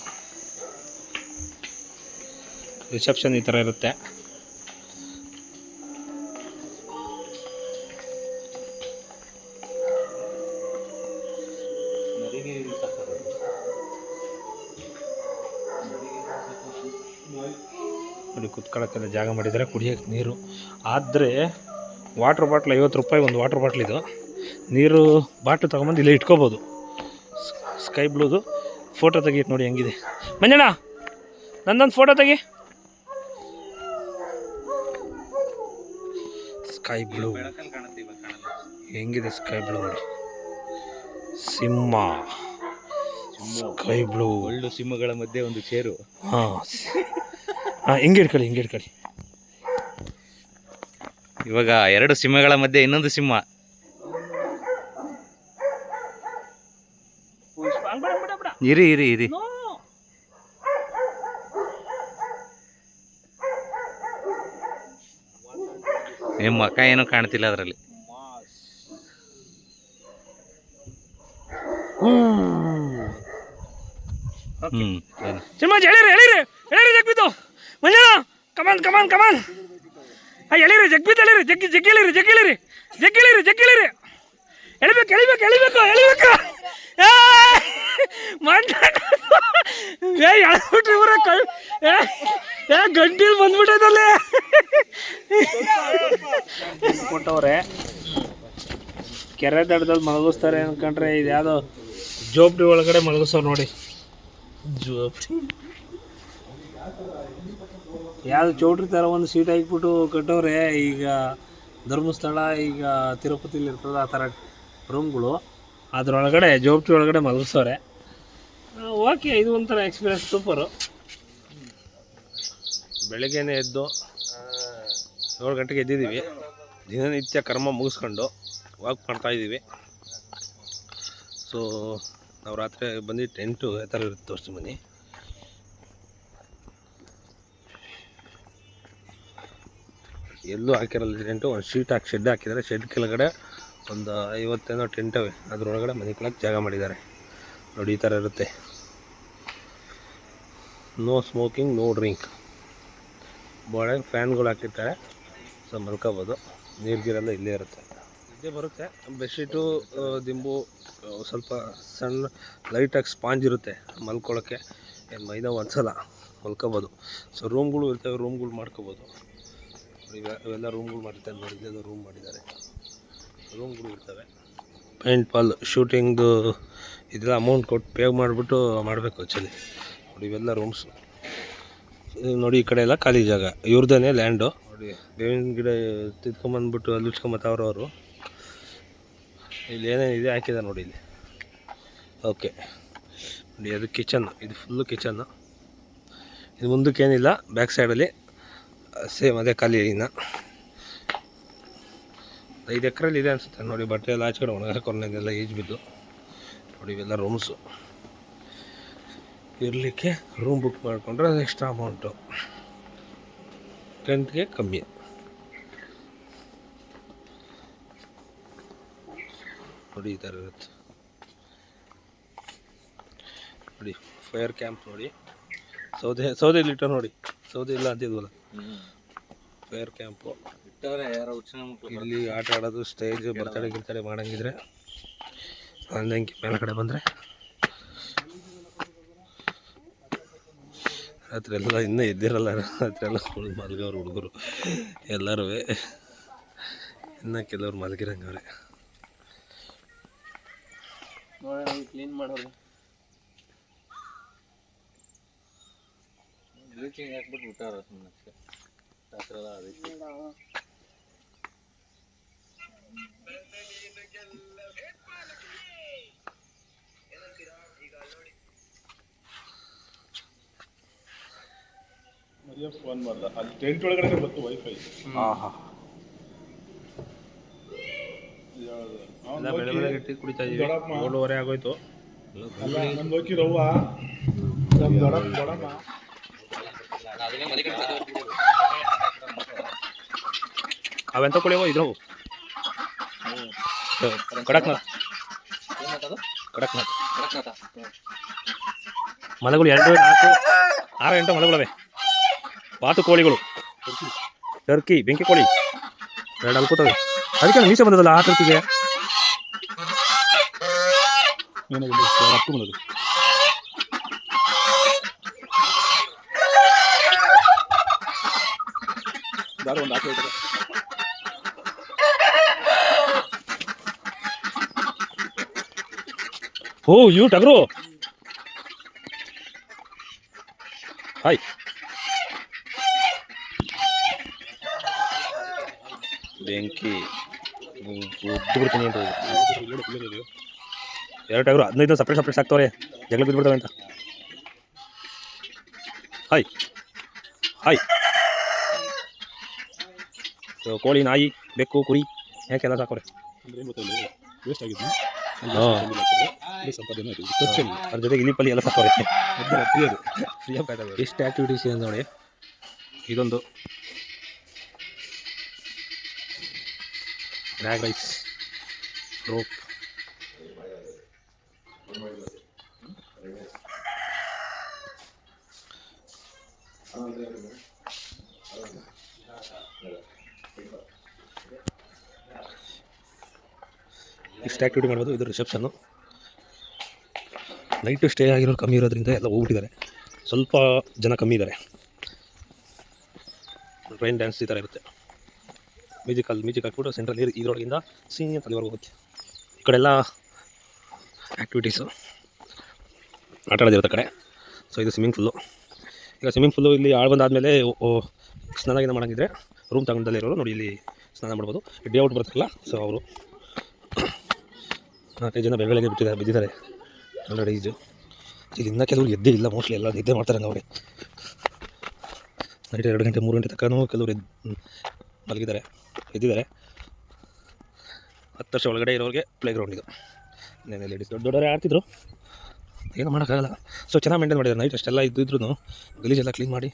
ರಿಸೆಪ್ಷನ್ ಈ ಥರ ಇರುತ್ತೆ. ನೋಡಿ ಕುತ್ಕೊಳ್ಳೋಕ್ಕೆಲ್ಲ ಜಾಗ ಮಾಡಿದ್ದಾರೆ, ಕುಡಿಯೋಕ್ಕೆ ನೀರು. ಆದರೆ ವಾಟ್ರ್ ಬಾಟ್ಲ್ 50 ರೂಪಾಯಿ ಒಂದು ವಾಟ್ರ್ ಬಾಟ್ಲಿದು. ನೀರು ಬಾಟ್ಲು ತೊಗೊಂಬಂದು ಇಲ್ಲೇ ಇಟ್ಕೋಬೋದು. ಸ್ಕೈ ಬ್ಲೂದು ಫೋಟೋ ತೆಗಿಯಕ್ಕೆ ನೋಡಿ ಹೆಂಗಿದೆ. ಮಂಜಣ್ಣ ನಂದೊಂದು ಫೋಟೋ ತೆಗಿ. ಸ್ಕೈ ಬ್ಲೂ ಹೆಂಗಿದೆ, ಸ್ಕೈ ಬ್ಲೂ ನೋಡಿ. ಸಿಂಹ, ಸ್ಕೈ ಬ್ಲೂ. ಒಳ್ಳೆ ಸಿಂಹಗಳ ಮಧ್ಯೆ ಒಂದು ಚೇರು. ಹಾಂ ಹಿಂಗೆ ಇಟ್ಕೊಳ್ಳಿ. ಇವಾಗ 2 ಸಿಂಹಗಳ ಮಧ್ಯೆ ಇನ್ನೊಂದು ಸಿಂಹ. ಇರಿ ನಿಮ್ಮ ಮಕ್ಕ ಏನೂ ಕಾಣ್ತಿಲ್ಲ ಅದರಲ್ಲಿ. ಸಿಂಹ ಎಳೀರಿ ಜಗ್ಬಿದ್ದು. ಮಂಜಣ್ಣ ಕಮಾನ್. ಎಳೀರಿ ಜಗ್ಬಿದ್ದು, ಎಳೀರಿ ಜಗ್ಗಿಳಿರಿ. ಎಳಿಬೇಕು. ಎಳ್ಬಿಟ್ರಿ ಊರ ಗಂಟೀಲಿ ಬಂದ್ಬಿಟ್ಟೈತಲ್ಲೇ. ಕೊಟ್ಟವ್ರೆ ಕೆರೆ ದಡದಲ್ಲಿ ಮಲಗಿಸ್ತಾರೆ ಅನ್ಕೊಂಡ್ರೆ ಇದು ಯಾವುದೋ ಜೋಪ್ಡಿ ಒಳಗಡೆ ಮಲಗಿಸೋರು ನೋಡಿ. ಜೋಪ್ಡಿ ಯಾವುದು ಚೌಟ್ರಿ ಥರ ಒಂದು ಸೀಟ್ ಹಾಕ್ಬಿಟ್ಟು ಕಟ್ಟವ್ರೆ. ಈಗ ಧರ್ಮಸ್ಥಳ, ಈಗ ತಿರುಪತಿಲಿ ಇರ್ತದೆ ಆ ಥರ ರೂಮ್ಗಳು, ಅದರೊಳಗಡೆ ಜೋಪ್ಟಿ ಒಳಗಡೆ ಮಲಗಿಸೋರೆ. ಓಕೆ, ಇದು ಒಂಥರ ಎಕ್ಸ್ಪೀರಿಯನ್ಸ್ ಸೂಪರು. ಬೆಳಗ್ಗೆನೇ ಎದ್ದು 7 ಗಂಟೆಗೆ ಎದ್ದಿದ್ದೀವಿ. ದಿನನಿತ್ಯ ಕರ್ಮ ಮುಗಿಸ್ಕೊಂಡು ವಾಕ್ ಮಾಡ್ತಾಯಿದ್ದೀವಿ. ಸೊ ನಾವು ರಾತ್ರಿ ಬಂದು ಟೆಂಟು ಆ ಥರ ಇರುತ್ತೆ ತೋರಿಸಿ ಮನೆ. ಎಲ್ಲೂ ಹಾಕಿರಲ್ಲ ಟೆಂಟು. ಒಂದು ಶೆಡ್ ಹಾಕಿದ್ದಾರೆ. ಶೆಡ್ ಕೆಳಗಡೆ ಒಂದು 50 ಟೆಂಟ್ ಅವೆ. ಅದರೊಳಗಡೆ ಮನೆ ಕೊಳಕ್ಕೆ ಜಾಗ ಮಾಡಿದ್ದಾರೆ. ನೋಡಿ ಈ ಥರ ಇರುತ್ತೆ. No smoking, no drink. ಒಳಗೆ ಫ್ಯಾನ್ಗಳು ಹಾಕಿರ್ತಾರೆ, ಸೊ ಮಲ್ಕೋಬೋದು. ನೀರಿಗಿರೆಲ್ಲ ಇಲ್ಲೇ ಇರುತ್ತೆ. ನಿದ್ದೆ ಬರುತ್ತೆ. ಬೆಡ್ಶೀಟು, ದಿಂಬು ಸ್ವಲ್ಪ ಸಣ್ಣ ಲೈಟಾಗಿ ಸ್ಪಾಂಜ್ ಇರುತ್ತೆ ಮಲ್ಕೊಳ್ಳೋಕ್ಕೆ. ಏನು ಮೈನೋ ಒಂದ್ಸಲ ಮಲ್ಕೋಬೋದು. ಸೊ ರೂಮ್ಗಳು ಇರ್ತವೆ, ರೂಮ್ಗಳು ಮಾಡ್ಕೋಬೋದು. ಇವೆಲ್ಲ ರೂಮ್ಗಳು ಮಾಡಿರ್ತಾರೆ ನೋಡಿ, ಇಲ್ಲೆಲ್ಲ ರೂಮ್ ಮಾಡಿದ್ದಾರೆ, ರೂಮ್ಗಳು ಇರ್ತವೆ. ಪೇಂಟ್ ಪಾಲ್ ಶೂಟಿಂಗ್ದು ಇದೆಲ್ಲ ಅಮೌಂಟ್ ಕೊಟ್ಟು ಪೇ ಮಾಡಿಬಿಟ್ಟು ಮಾಡಬೇಕು ಆ್ಯಕ್ಚುಲಿ. ನೋಡಿ ಇವೆಲ್ಲ ರೂಮ್ಸು ನೋಡಿ. ಈ ಕಡೆ ಎಲ್ಲ ಖಾಲಿ ಜಾಗ, ಇವ್ರದೇ ಲ್ಯಾಂಡು ನೋಡಿ. ಬೇವಿನ ಗಿಡ ತಿತ್ಕೊಂಬಂದ್ಬಿಟ್ಟು ಅಲ್ಲಿ ಉಚ್ಕೊಂಬತ್ತವ್ರು ಅವರು. ಇಲ್ಲಿ ಏನೇನಿದೆ ಹಾಕಿದ್ದಾರೆ ನೋಡಿ ಇಲ್ಲಿ. ಓಕೆ ನೋಡಿ, ಅದು ಕಿಚನ್, ಇದು ಫುಲ್ಲು ಕಿಚನ್ನು. ಇದು ಮುಂದಕ್ಕೇನಿಲ್ಲ, ಬ್ಯಾಕ್ ಸೈಡಲ್ಲಿ ಸೇಮ್ ಅದೇ ಖಾಲಿ. ಇನ್ನು 5 ಎಕರೆಲಿ ಇದೆ ಅನಿಸುತ್ತೆ ನೋಡಿ. ಬಟ್ಟೆ ಎಲ್ಲ ಆಚೆ ಕಡೆ ಒಣಗಾಕೊಂಡೆಲ್ಲ ಈಜ್ ಬಿದ್ದು ನೋಡಿ. ಇವೆಲ್ಲ ರೂಮ್ಸು. ಇರಲಿಕ್ಕೆ ರೂಮ್ ಬುಕ್ ಮಾಡಿಕೊಂಡ್ರೆ ಅದು ಎಕ್ಸ್ಟ್ರಾ ಅಮೌಂಟು, ರೆಂಟ್ಗೆ ಕಮ್ಮಿ. ನೋಡಿ ಈ ಥರ ಇರುತ್ತೆ ನೋಡಿ. ಫೈರ್ ಕ್ಯಾಂಪ್ ನೋಡಿ. ಸೌದೆ ಇಲ್ಲಿಟ್ಟು ನೋಡಿ, ಸೌದೆ ಇಲ್ಲ ಅಂತಿದ್ವಲ್ಲ. ಫೈರ್ ಕ್ಯಾಂಪು ಇಲ್ಲಿ. ಆಟ ಆಡೋದು, ಸ್ಟೇಜ್, ಬರ್ತಡೇ ಗಿರ್ತಡೇ ಮಾಡಂಗಿದ್ರೆ ಅಂದಂಗೆ ಮೇಲೆ ಕಡೆ ಬಂದರೆ ರಾತ್ರಿ ಎಲ್ಲ ಇನ್ನೂ ಎದ್ದಿರಲ್ಲ. ರಾತ್ರಿ ಎಲ್ಲ ಮಲಗೋರು ಹುಡುಗರು ಎಲ್ಲರೂ, ಇನ್ನು ಕೆಲವ್ರು ಮಲಗಿರಂಗವ್ರೆ. ಕ್ಲೀನ್ ಮಾಡೋದು, ಬ್ಲೀಚಿಂಗ್ ಹಾಕ್ಬಿಟ್ಟು ಬಿಟ್ಟಾರ ಸುಮ್ಮನೆ ರಾತ್ರಿ ಎಲ್ಲ. ಅದಕ್ಕೆ ಫೋನ್ ಮಾಡ್ದ, ಅಲ್ಲಿ ಟೆಂಟ್ ಒಳಗಡೆ ಬಂತು ವೈಫೈ. ಎಲ್ಲ ಬೆಳಗ್ಗೆ ಟೀ ಕುಡಿತಾ ಇದೀವಿ. 7:30 ಆಗೋಯ್ತು. ನಮ್ದು ಹೋಗಿರವ್ವ ನಮ್ಮ ದೊಡ್ಡಮ್ಮ ಅವೆಂತ ಕುಡಿಯೋ ಇದ್ರವು ಕಡಕ್ನಾಥ್ ಮಲೆಗಳು 2, 4, 6, 8 ಮಲೆಗಳವೆ. ಬಾತು ಕೋಳಿಗಳು, ಟರ್ಕಿ, ಬೆಂಕಿ ಕೋಳಿ 2 ಅಲ್ಕೋತವೆ. ಅದಕ್ಕೆ ಮೀಸೆ ಬಂದದಲ್ಲ ಆ ಟರ್ಕಿಗೆ. ಹತ್ತು ಬಂದದು. ದಾರ ಒಂದು ಹಾಕಿ ಹೋಗ್ತದೆ. ಓ ಇವು ಟಗರು. ಹಾಯ್, ಬೆಂಕಿ ಉದ್ದು ಬಿಡ್ತೀನಿ ಅಂತ 2 ಟಗರು 15 ಸಪ್ರೇಟ್ ಸಾಕ್ತವ್ರೆ. ಜಗಳ ಬಿದ್ದುಬಿಡ್ತವೆ ಅಂತ. Hi hi. ಕೋಳಿ, ನಾಯಿ, ಬೆಕ್ಕು, ಕುರಿ ಯಾಕೆಲ್ಲ ಸಾಕೋರೆ. ವೇಸ್ಟ್ ಆಗಿದ್ದು ಸಂಪಾದನೆ ಆಯಿತು. ಅದ್ರ ಜೊತೆಗೆ ಇಲಿಪಲ್ಲಿ ಎಲ್ಲ ಸಾಕೋರೆ. ಎಷ್ಟು ಆ್ಯಕ್ಟಿವಿಟೀಸ್ ಇದೆ ನೋಡಿ. ಇದೊಂದು ಡ್ರ್ಯಾಗ್ ರೈಸ್, ರೋಪ್, ಇಷ್ಟು ಆ್ಯಕ್ಟಿವಿಟಿ ಮಾಡ್ಬೋದು. ಇದು ರಿಸೆಪ್ಷನ್ನು. ನೈಟು ಸ್ಟೇ ಆಗಿರೋರು ಕಮ್ಮಿ ಇರೋದ್ರಿಂದ ಎಲ್ಲ ಹೋಗ್ಬಿಟ್ಟಿದ್ದಾರೆ. ಸ್ವಲ್ಪ ಜನ ಕಮ್ಮಿ ಇದ್ದಾರೆ. ರೈನ್ ಡ್ಯಾನ್ಸ್ ಈ ಥರ ಇರುತ್ತೆ. ಮ್ಯೂಸಿಕ್ ಹಾಕ್ಬಿಟ್ಟು ಸೆಂಟ್ರಲ್ ಇದರೊಳಗಿಂದ ಸೀನಿಯರ್ ತಲೆವರೆಗೂ ಹೋಗುತ್ತೆ. ಈ ಕಡೆಲ್ಲ ಆ್ಯಕ್ಟಿವಿಟೀಸು ಆಟ ಆಡೋದಿರುತ್ತೆ ಕಡೆ. ಸೊ ಇದು ಸ್ವಿಮ್ಮಿಂಗ್ ಫುಲ್ಲು. ಈಗ ಸ್ವಿಮ್ಮಿಂಗ್ ಫುಲ್ಲು ಇಲ್ಲಿ ಆಳು ಬಂದಾದಮೇಲೆ ಸ್ನಾನ ಮಾಡೋಂಗಿದ್ರೆ ರೂಮ್ ತಗೊಂಡಲ್ಲೇ ಇರೋರು ನೋಡಿ ಇಲ್ಲಿ ಸ್ನಾನ ಮಾಡ್ಬೋದು. ಡೇ ಔಟ್ ಬರ್ತಾರಲ್ಲ, ಸೊ ಅವರು 4-5 ಜನ ಬೆಳಗ್ಗೆ ಬಿದ್ದಿದ್ದಾರೆ ಆಲ್ರೆಡಿ ಈಜು. ಇಲ್ಲಿ ಇನ್ನೂ ಕೆಲವರು ಎದ್ದೇ ಇಲ್ಲ, ಮೋಸ್ಟ್ಲಿ ಎಲ್ಲ ನಿದ್ದೆ ಮಾಡ್ತಾರೆ ಹಂಗೆ. ಅವರೇ ನೈಟ್ 2 ಗಂಟೆ 3 ಗಂಟೆ ತನಕನೂ ಕೆಲವರು ಮಲಗಿದ್ದಾರೆ, ಎದ್ದಿದ್ದಾರೆ. 10 ವರ್ಷ ಒಳಗಡೆ ಇರೋರಿಗೆ ಪ್ಲೇ ಗ್ರೌಂಡ್ ಇದು. ನೆನೆ ಲೇಡೀಸ್ ದೊಡ್ಡವರೇ ಆಡ್ತಿದ್ರು, ಏನೂ ಮಾಡೋಕ್ಕಾಗಲ್ಲ. ಸೊ ಚೆನ್ನಾಗಿ ಮೇಂಟೈನ್ ಮಾಡಿದ್ದಾರೆ. ನೈಟ್ ಅಷ್ಟೆಲ್ಲ ಇದ್ದಿದ್ರು ಗಲೀಜೆಲ್ಲ ಕ್ಲೀನ್ ಮಾಡಿ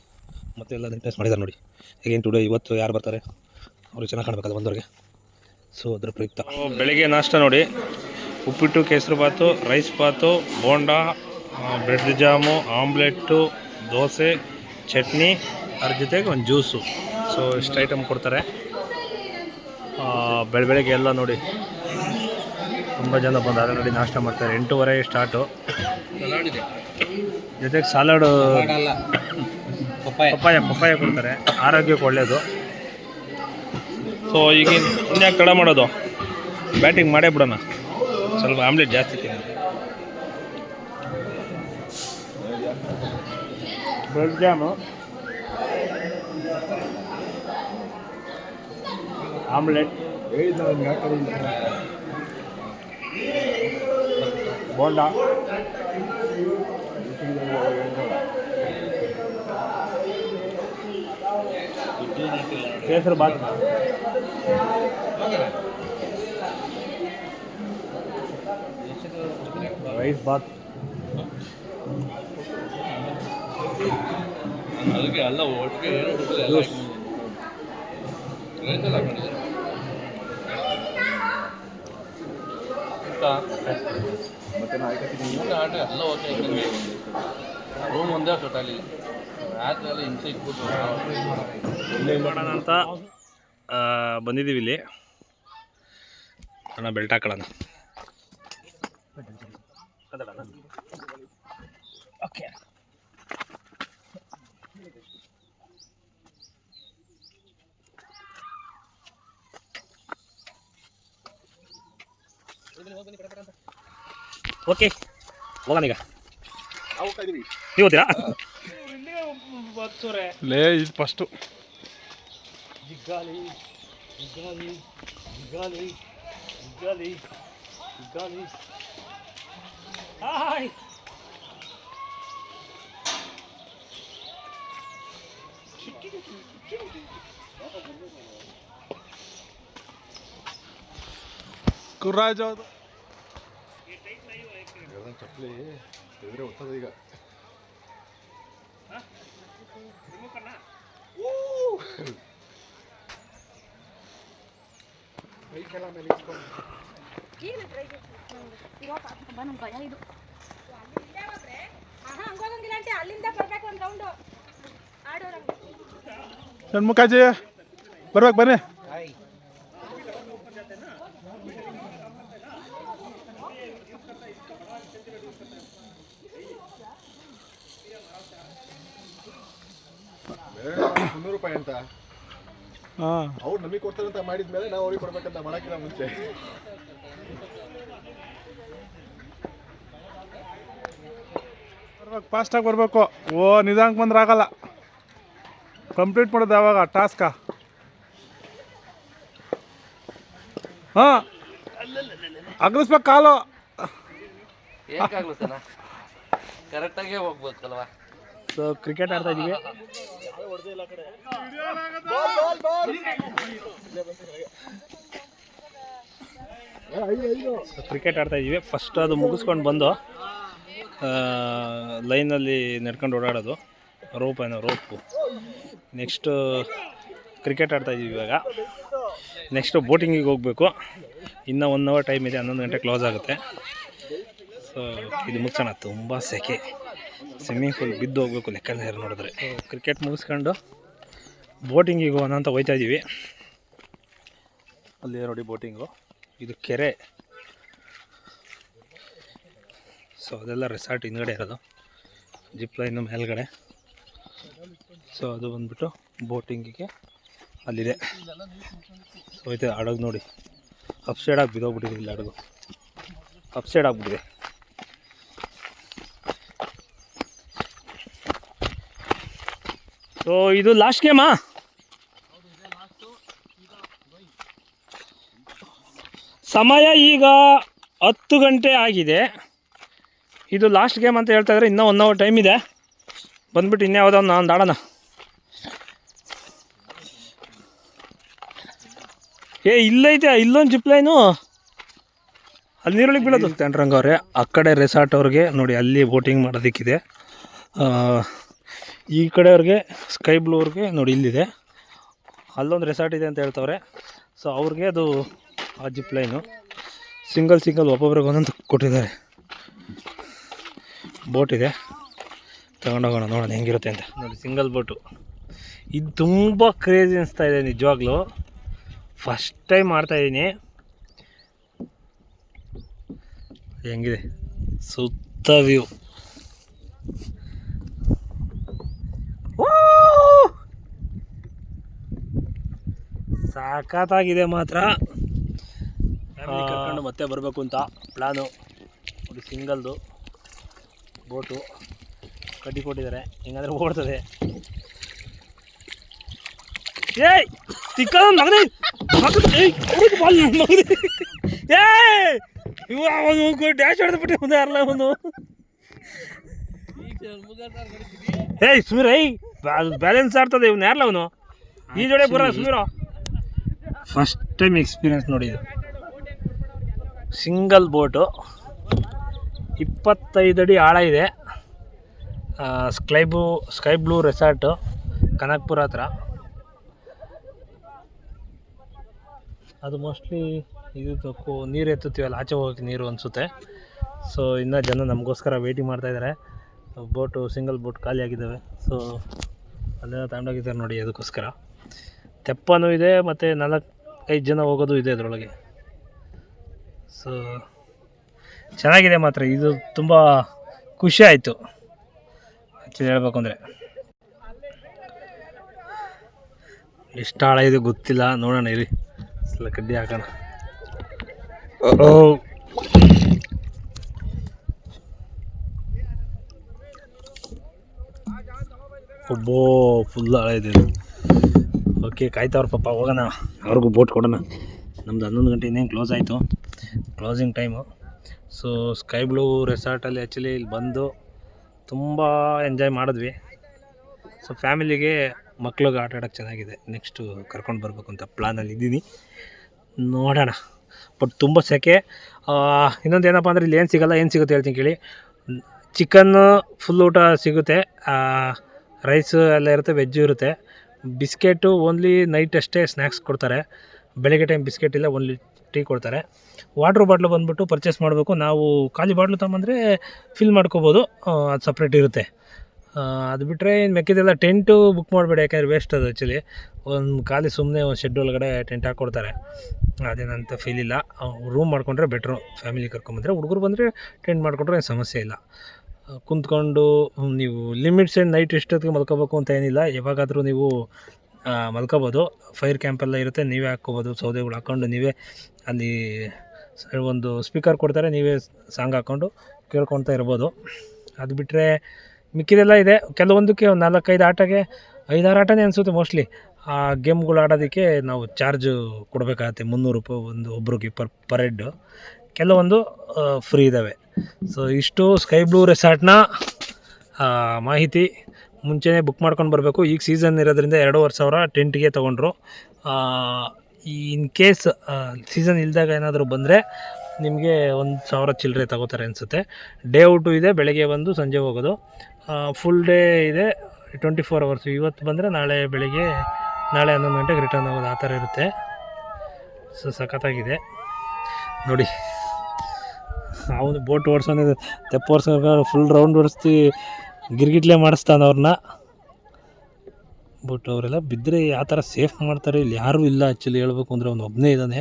ಮತ್ತೆ ಎಲ್ಲ ನೀಟ್ನೆಸ್ ಮಾಡಿದ್ದಾರೆ ನೋಡಿ. ಹೇಗೇನು ಟುಡೇ ಇವತ್ತು ಯಾರು ಬರ್ತಾರೆ ಅವ್ರಿಗೆ ಚೆನ್ನಾಗಿ ಕಾಣಬೇಕಲ್ಲ ಬಂದವ್ರಿಗೆ. ಸೊ ಅದರ ಪ್ರಯುಕ್ತ ಬೆಳಿಗ್ಗೆ ನಾಷ್ಟ ನೋಡಿ. ಉಪ್ಪಿಟ್ಟು, ಕೇಸರಿ ಬಾತು, ರೈಸ್ ಬಾತು, ಬೋಂಡ, bread jam, omelette, dosa, chutney, ಅದ್ರ ಜೊತೆಗೆ ಒಂದು ಜ್ಯೂಸು. ಸೊ ಇಷ್ಟು ಐಟಮ್ ಕೊಡ್ತಾರೆ. ಬೆಳಗ್ಗೆ ಎಲ್ಲ ನೋಡಿ ತುಂಬ ಜನ ಬಂದು ಆಲ್ರೆಡಿ ನಾಷ್ಟ ಮಾಡ್ತಾರೆ. 8:30 ಸ್ಟಾರ್ಟು. ಜೊತೆಗೆ ಸಲಾಡು, ಪಪ್ಪಾಯ ಕೊಡ್ತಾರೆ, ಆರೋಗ್ಯಕ್ಕೆ ಒಳ್ಳೆಯದು. ಸೊ ಈಗ ಇನ್ಯಾಕೆ ತಡ ಮಾಡೋದು, ಬ್ಯಾಟಿಂಗ್ ಮಾಡೇ ಬಿಡೋಣ. ಸ್ವಲ್ಪ ಆಮ್ಲೆಟ್ ಜಾಸ್ತಿ ತಿನ್ನಿ. Bread jam, omelette, bonda, kesari bath, rice Baat, ಅಲ್ಲ ಒಟ್ಟಿಗೆ ಎಲ್ಲ ಓಕೆ ರೂಮ್ ಒಂದೇ ಟೋಟಲಿ ರಾತ್ರಿ ಹಿಂಸೆ ಇಟ್ಬಿಟ್ಟು ಮಾಡೋಣ ಅಂತ ಬಂದಿದ್ದೀವಿ ಇಲ್ಲಿ. ಅಣ್ಣ ಬೆಲ್ಟ್ ಹಾಕೊಳ್ಳೋಣ. ಓಕೆ, ಓಕೆ ಹೋಗೋಣ ಈಗ. ನೀವು ಓದ್ತೀರಾ? ಲೇ ಇದು ಫಸ್ಟು ಜಿಗ್ಗಾಲಿ ಜಿಗ್ಗಾಲಿ ಜಿಗ್ಗಾಲಿ ಜಿಗ್ಗಾಲಿ ಜಿಗ್ಗಾಲಿ. ಹಾಯ್ ಕುರ್ರಾಜ್ ಅದು ಚಪ್ಪಲಿ ಎದುರೇ ಹೊತ್ತದ ಈಗ. ಕೈಕೆಲ್ಲ ಮೇಲೆ ಇಟ್ಕೊಂಡು ಷಣ್ಮುಖಾಜಿ ಬರ್ಬೇಕು ಬನ್ನಿ. ₹300 ಅಂತ ಅವ್ರು ನಮಗೆ ಕೊಡ್ತಾರಂತ ಮಾಡಿದ್ಮೇಲೆ ನಾವು ಅವ್ರಿಗೆ ಕೊಡ್ಬೇಕಂತ ಮಾಡಕ್ಕಿಲ್ಲ ಮುಂಚೆ. ಬರ್ಬೇಕು, ಫಾಸ್ಟಾಗಿ ಬರಬೇಕು. ನಿಧಾನಕ್ಕೆ ಬಂದ್ರೆ ಆಗಲ್ಲ. ಕಂಪ್ಲೀಟ್ ಮಾಡೋದು ಯಾವಾಗ ಟಾಸ್ಕ? ಹಾಂ ಅಗಲಿಸ್ಬೇಕು ಕಾಲು. ಏಕಾಗ್ಲತ್ತನ ಕರೆಕ್ಟಾಗೇ ಹೋಗ್ಬೇಕಲ್ವಾ. ಸೊ ಕ್ರಿಕೆಟ್ ಆಡ್ತಾ ಇದ್ದೀವಿ. ಕ್ರಿಕೆಟ್ ಆಡ್ತಾ ಇದ್ದೀವಿ. ಫಸ್ಟ್ ಅದು ಮುಗಿಸ್ಕೊಂಡು ಬಂದು ಲೈನಲ್ಲಿ ನಡ್ಕೊಂಡು ಓಡಾಡೋದು, ರೋಪು. ನೆಕ್ಸ್ಟು ಕ್ರಿಕೆಟ್ ಆಡ್ತಾ ಇದ್ದೀವಿ ಇವಾಗ. ನೆಕ್ಸ್ಟು ಬೋಟಿಂಗಿಗೆ ಹೋಗಬೇಕು. ಇನ್ನೂ 1 ಅವರ್ ಟೈಮ್ ಇದೆ, 11 ಗಂಟೆ ಕ್ಲೋಸ್ ಆಗುತ್ತೆ. ಸೊ ಇದು ಮುಗಿಸೋಣ. ತುಂಬ ಸೆಕೆ, ಸ್ವಿಮ್ಮಿಂಗ್ ಪೂಲ್ ಬಿದ್ದು ಹೋಗ್ಬೇಕು ಲೆಕ್ಕ ನೋಡಿದ್ರೆ. ಕ್ರಿಕೆಟ್ ಮುಗಿಸ್ಕೊಂಡು ಬೋಟಿಂಗಿಗೆ ಹೋಗೋಣ ಅಂತ ಹೋಗ್ತಾ ಇದ್ದೀವಿ. ಅಲ್ಲಿ ನೋಡಿ ಬೋಟಿಂಗು, ಇದು ಕೆರೆ. ಸೊ ಅದೆಲ್ಲ ರೆಸಾರ್ಟ್ ಹಿಂದ್ಗಡೆ ಇರೋದು, ಜಿಪ್ ಲೈನು ಮೇಲ್ಗಡೆ. ಸೊ ಅದು ಬಂದ್ಬಿಟ್ಟು ಬೋಟಿಂಗಿಗೆ ಅಲ್ಲಿದೆ. ಸೊ ಐತೆ ಹಡಗು ನೋಡಿ, ಅಪ್ ಸೈಡಾಗಿ ಬಿದ್ದೋಗ್ಬಿಟ್ಟಿದೆ. ಇಲ್ಲಿ ಹಡಗು ಅಪ್ ಸೈಡ್ ಆಗಿಬಿಟ್ಟಿದೆ. ಸೊ ಇದು ಲಾಸ್ಟ್ ಗೇಮಾ? ಸಮಯ ಈಗ 10 ಗಂಟೆ ಆಗಿದೆ. ಇದು ಲಾಸ್ಟ್ ಗೇಮ್ ಅಂತ ಹೇಳ್ತಾ ಇದ್ದಾರೆ. ಇನ್ನೂ 1 ಅವರ್ ಟೈಮ್ ಇದೆ. ಬಂದ್ಬಿಟ್ಟು ಇನ್ಯಾವುದೋ ಒಂದು ಆಡೋಣ. ಇಲ್ಲೈತೆ, ಇಲ್ಲೊಂದು ಜಿಪ್ ಲೈನು, ಅಲ್ಲಿ ನೀರೊಳಗೆ ಬೀಳೋದು. ತಂಡ್ರಂಗ ಅವರೇ ಆ ಕಡೆ ರೆಸಾರ್ಟ್ ಅವ್ರಿಗೆ ನೋಡಿ, ಅಲ್ಲಿ ಬೋಟಿಂಗ್ ಮಾಡೋದಕ್ಕಿದೆ. ಈ ಕಡೆಯವ್ರಿಗೆ ಸ್ಕೈ ಬ್ಲೂ ಅವ್ರಿಗೆ ನೋಡಿ ಇಲ್ಲಿದೆ, ಅಲ್ಲೊಂದು ರೆಸಾರ್ಟ್ ಇದೆ ಅಂತ ಹೇಳ್ತವ್ರೆ. ಸೊ ಅವ್ರಿಗೆ ಅದು ಆ ಜಿಪ್ ಲೈನು. ಸಿಂಗಲ್ ಒಬ್ಬೊಬ್ರಿಗೆ ಒಂದೊಂದು ಕೊಟ್ಟಿದ್ದಾರೆ. ಬೋಟ್ ಇದೆ, ತಗೊಂಡೋಗೋಣ ನೋಡೋಣ ಹೆಂಗಿರುತ್ತೆ ಅಂತ. ನೋಡಿ ಸಿಂಗಲ್ ಬೋಟು, ಇದು ತುಂಬ ಕ್ರೇಜಿ ಅನಿಸ್ತಾ ಇದೆ ನಿಜವಾಗ್ಲೂ. ಫಸ್ಟ್ ಟೈಮ್ ಮಾಡ್ತಾಯಿದ್ದೀನಿ. ಹೆಂಗಿದೆ ಸುತ್ತ ವ್ಯೂ. ಸಾಕಾಗಿದೆ ಮಾತ್ರ. ಕರ್ಕೊಂಡು ಮತ್ತೆ ಬರಬೇಕು ಅಂತ ಪ್ಲಾನು. ಒಂದು ಸಿಂಗಲ್ದು ಬೋಟು ಕಟ್ಟಿ ಕೊಟ್ಟಿದ್ದಾರೆ, ಹೆಂಗಂದ್ರೆ ಓಡ್ತದೆ. ಏಯ್ ತಿಕ್ಕ ಮಗನೇ ಇವ ಅವನು ಡ್ಯಾಶ್ ಹೊಡೆದ್ಬಿಟ್ಟು ಮುಂದೆ ಯಾರಲ್ಲ ಅವನು. ಏಯ್ ಸುಮೀರ್, ಬ್ಯಾಲೆನ್ಸ್ ಆಡ್ತದೆ ಇವನು, ಯಾರಲ್ಲ ಅವನು ಈ ಜೋಡೆ ಬರೋ ಸುಮೀರ. ಫಸ್ಟ್ ಟೈಮ್ ಎಕ್ಸ್ಪೀರಿಯನ್ಸ್ ನೋಡಿ ಇದು. ಸಿಂಗಲ್ ಬೋಟು, 25 ಅಡಿ ಆಳ ಇದೆ. ಸ್ಕೈ ಬ್ಲೂ ರೆಸಾರ್ಟು, ಕನಕ್ಪುರ ಹತ್ರ. ಅದು ಮೋಸ್ಟ್ಲಿ ಇದು ನೀರು ಎತ್ತುತ್ತೀವಲ್ಲ, ಆಚೆ ಹೋಗೋಕ್ಕೆ ನೀರು ಅನಿಸುತ್ತೆ. ಸೊ ಇನ್ನೂ ಜನ ನಮಗೋಸ್ಕರ ವೇಟಿಂಗ್ ಮಾಡ್ತಾಯಿದ್ದಾರೆ. ಬೋಟು ಸಿಂಗಲ್ ಬೋಟ್ ಖಾಲಿ ಆಗಿದ್ದಾವೆ. ಸೊ ಅಲ್ಲೆಲ್ಲ ತಗೊಂಡೋಗಿದ್ದಾರೆ ನೋಡಿ ಅದಕ್ಕೋಸ್ಕರ. ತೆಪ್ಪನೂ ಇದೆ ಮತ್ತು 4-5 ಜನ ಹೋಗೋದು ಇದೆ ಅದರೊಳಗೆ. ಸೊ ಚೆನ್ನಾಗಿದೆ ಮಾತ್ರ. ಇದು ತುಂಬ ಖುಷಿ ಆಯಿತು ಆ್ಯಕ್ಚುಲಿ ಹೇಳಬೇಕು ಅಂದರೆ. ಎಷ್ಟು ಆಳ ಇದೆ ಗೊತ್ತಿಲ್ಲ, ನೋಡೋಣ ಇರಿ, ಸಲ ಕಡ್ಡಿ ಹಾಕೋಣ. ಒಬ್ಬೋ ಫುಲ್ ಆಳ ಇದೆ. ಓಕೆ, ಕಾಯ್ತವ್ರ ಪಾಪ, ಹೋಗೋಣ ಅವ್ರಿಗೂ ಬೋಟ್ ಕೊಡೋಣ. ನಮ್ಮದು 11 ಗಂಟೆ ಇನ್ನೇನು ಕ್ಲೋಸ್ ಆಯಿತು, closing time. So sky blue ರೆಸಾರ್ಟಲ್ಲಿ ಆ್ಯಕ್ಚುಲಿ ಇಲ್ಲಿ ಬಂದು ತುಂಬ ಎಂಜಾಯ್ ಮಾಡಿದ್ವಿ. ಸೊ ಫ್ಯಾಮಿಲಿಗೆ ಮಕ್ಳಿಗೆ ಆಟ ಆಡೋಕ್ಕೆ ಚೆನ್ನಾಗಿದೆ. ನೆಕ್ಸ್ಟು ಕರ್ಕೊಂಡು ಬರಬೇಕು ಅಂತ ಪ್ಲಾನಲ್ಲಿ ಇದ್ದೀನಿ, ನೋಡೋಣ. ಬಟ್ ತುಂಬ ಸೆಕೆ. ಇನ್ನೊಂದು ಏನಪ್ಪ ಅಂದರೆ ಇಲ್ಲಿ ಏನು ಸಿಗೋಲ್ಲ, ಏನು ಸಿಗುತ್ತೆ ಹೇಳ್ತೀನಿ ಕೇಳಿ. ಚಿಕನ್ನು ಫುಲ್ ಊಟ ಸಿಗುತ್ತೆ, ರೈಸು ಎಲ್ಲ ಇರುತ್ತೆ, ವೆಜ್ಜು ಇರುತ್ತೆ. ಬಿಸ್ಕೆಟು ಓನ್ಲಿ ನೈಟ್ ಅಷ್ಟೇ ಸ್ನ್ಯಾಕ್ಸ್ ಕೊಡ್ತಾರೆ. ಬೆಳಗ್ಗೆ ಟೈಮ್ ಬಿಸ್ಕೆಟ್ ಇಲ್ಲ, ಓನ್ಲಿ ಟೀ ಕೊಡ್ತಾರೆ. ವಾಟ್ರ್ ಬಾಟ್ಲು ಬಂದುಬಿಟ್ಟು ಪರ್ಚೇಸ್ ಮಾಡಬೇಕು. ನಾವು ಖಾಲಿ ಬಾಟ್ಲು ತೊಗೊಂಬಂದರೆ ಫಿಲ್ ಮಾಡ್ಕೋಬೋದು, ಅದು ಸಪ್ರೇಟ್ ಇರುತ್ತೆ. ಅದು ಬಿಟ್ಟರೆ ಇನ್ನು ಮೆಕ್ಕಿದೆಲ್ಲ ಟೆಂಟು ಬುಕ್ ಮಾಡಬೇಡಿ, ಯಾಕೆಂದರೆ ವೇಸ್ಟ್ ಅದು ಆ್ಯಕ್ಚುಲಿ. ಒಂದು ಖಾಲಿ ಸುಮ್ಮನೆ ಒಂದು ಶೆಡ್ ಒಳಗಡೆ ಟೆಂಟ್ ಹಾಕ್ಕೊಡ್ತಾರೆ, ಅದೇನಂತ ಫೀಲ್ ಇಲ್ಲ. ರೂಮ್ ಮಾಡ್ಕೊಂಡ್ರೆ ಬೆಟ್ರು. ಫ್ಯಾಮಿಲಿ ಕರ್ಕೊಂಬಂದರೆ, ಹುಡುಗರು ಬಂದರೆ ಟೆಂಟ್ ಮಾಡಿಕೊಂಡ್ರೆ ಏನು ಸಮಸ್ಯೆ ಇಲ್ಲ. ಕುಂತ್ಕೊಂಡು ನೀವು ಲಿಮಿಟ್ಸ್ ಏನು ನೈಟ್ ಎಷ್ಟೊತ್ತಿಗೆ ಮಲ್ಕೋಬೇಕು ಅಂತ ಏನಿಲ್ಲ, ಯಾವಾಗಾದರೂ ನೀವು ಮಲ್ಕೋಬೋದು. ಫೈರ್ ಕ್ಯಾಂಪೆಲ್ಲ ಇರುತ್ತೆ, ನೀವೇ ಹಾಕ್ಕೋಬೋದು. ಸೌದೆಗಳು ಹಾಕ್ಕೊಂಡು ನೀವೇ ಅಲ್ಲಿ ಒಂದು ಸ್ಪೀಕರ್ ಕೊಡ್ತಾರೆ, ನೀವೇ ಸಾಂಗ್ ಹಾಕ್ಕೊಂಡು ಕೇಳ್ಕೊಳ್ತಾ ಇರ್ಬೋದು. ಅದು ಬಿಟ್ಟರೆ ಮಿಕ್ಕಿದೆಲ್ಲ ಇದೆ. ಕೆಲವೊಂದಕ್ಕೆ ಒಂದು 4-5 ಆಟಗೆ 5-6 ಆಟನೇ ಅನಿಸುತ್ತೆ ಮೋಸ್ಟ್ಲಿ. ಆ ಗೇಮ್ಗಳು ಆಡೋದಕ್ಕೆ ನಾವು ಚಾರ್ಜು ಕೊಡಬೇಕಾಗತ್ತೆ, 300 ರೂಪಾಯಿ ಒಬ್ರಿಗೆ ಪರ್ ಹೆಡ್. ಕೆಲವೊಂದು ಫ್ರೀ ಇದ್ದಾವೆ. ಸೊ ಇಷ್ಟು ಸ್ಕೈ ಬ್ಲೂ ರೆಸಾರ್ಟ್ನ ಮಾಹಿತಿ. ಮುಂಚೆನೇ ಬುಕ್ ಮಾಡ್ಕೊಂಡು ಬರಬೇಕು. ಈಗ ಸೀಸನ್ ಇರೋದ್ರಿಂದ 2,500 ಟೆಂಟ್ಗೆ ತೊಗೊಂಡ್ರು. ಇನ್ ಕೇಸ್ ಸೀಸನ್ ಇಲ್ದಾಗ ಏನಾದರೂ ಬಂದರೆ ನಿಮಗೆ 1,000 ಚಿಲ್ಲರೆ ತಗೋತಾರೆ ಅನಿಸುತ್ತೆ. ಡೇ ಔಟು ಇದೆ, ಬೆಳಗ್ಗೆ ಬಂದು ಸಂಜೆ ಹೋಗೋದು. ಫುಲ್ ಡೇ ಇದೆ, 24 ಅವರ್ಸು. ಇವತ್ತು ಬಂದರೆ ನಾಳೆ ಬೆಳಗ್ಗೆ, ನಾಳೆ 11 ಗಂಟೆಗೆ ರಿಟರ್ನ್ ಆಗೋದು, ಆ ಥರ ಇರುತ್ತೆ. ಸೊ ಸಖತ್ತಾಗಿದೆ ನೋಡಿ. ಅವನು ಬೋಟ್ ಓಡಿಸೋಣ, ತೆಪ್ಪ ಓಡಿಸೋ ಫುಲ್ ರೌಂಡ್ ಓಡಿಸ್ತಿ ಗಿರ್ಗಿಟ್ಲೆ ಮಾಡಿಸ್ತಾನೆ ಅವ್ರನ್ನ. ಬಟ್ ಅವರೆಲ್ಲ ಬಿದ್ದರೆ ಯಾವ ಥರ ಸೇಫ್ ಮಾಡ್ತಾರೆ, ಇಲ್ಲಿ ಯಾರೂ ಇಲ್ಲ ಆ್ಯಕ್ಚುಲಿ ಹೇಳಬೇಕು ಅಂದರೆ. ಒಬ್ಬನೇ ಇದ್ದಾನೆ.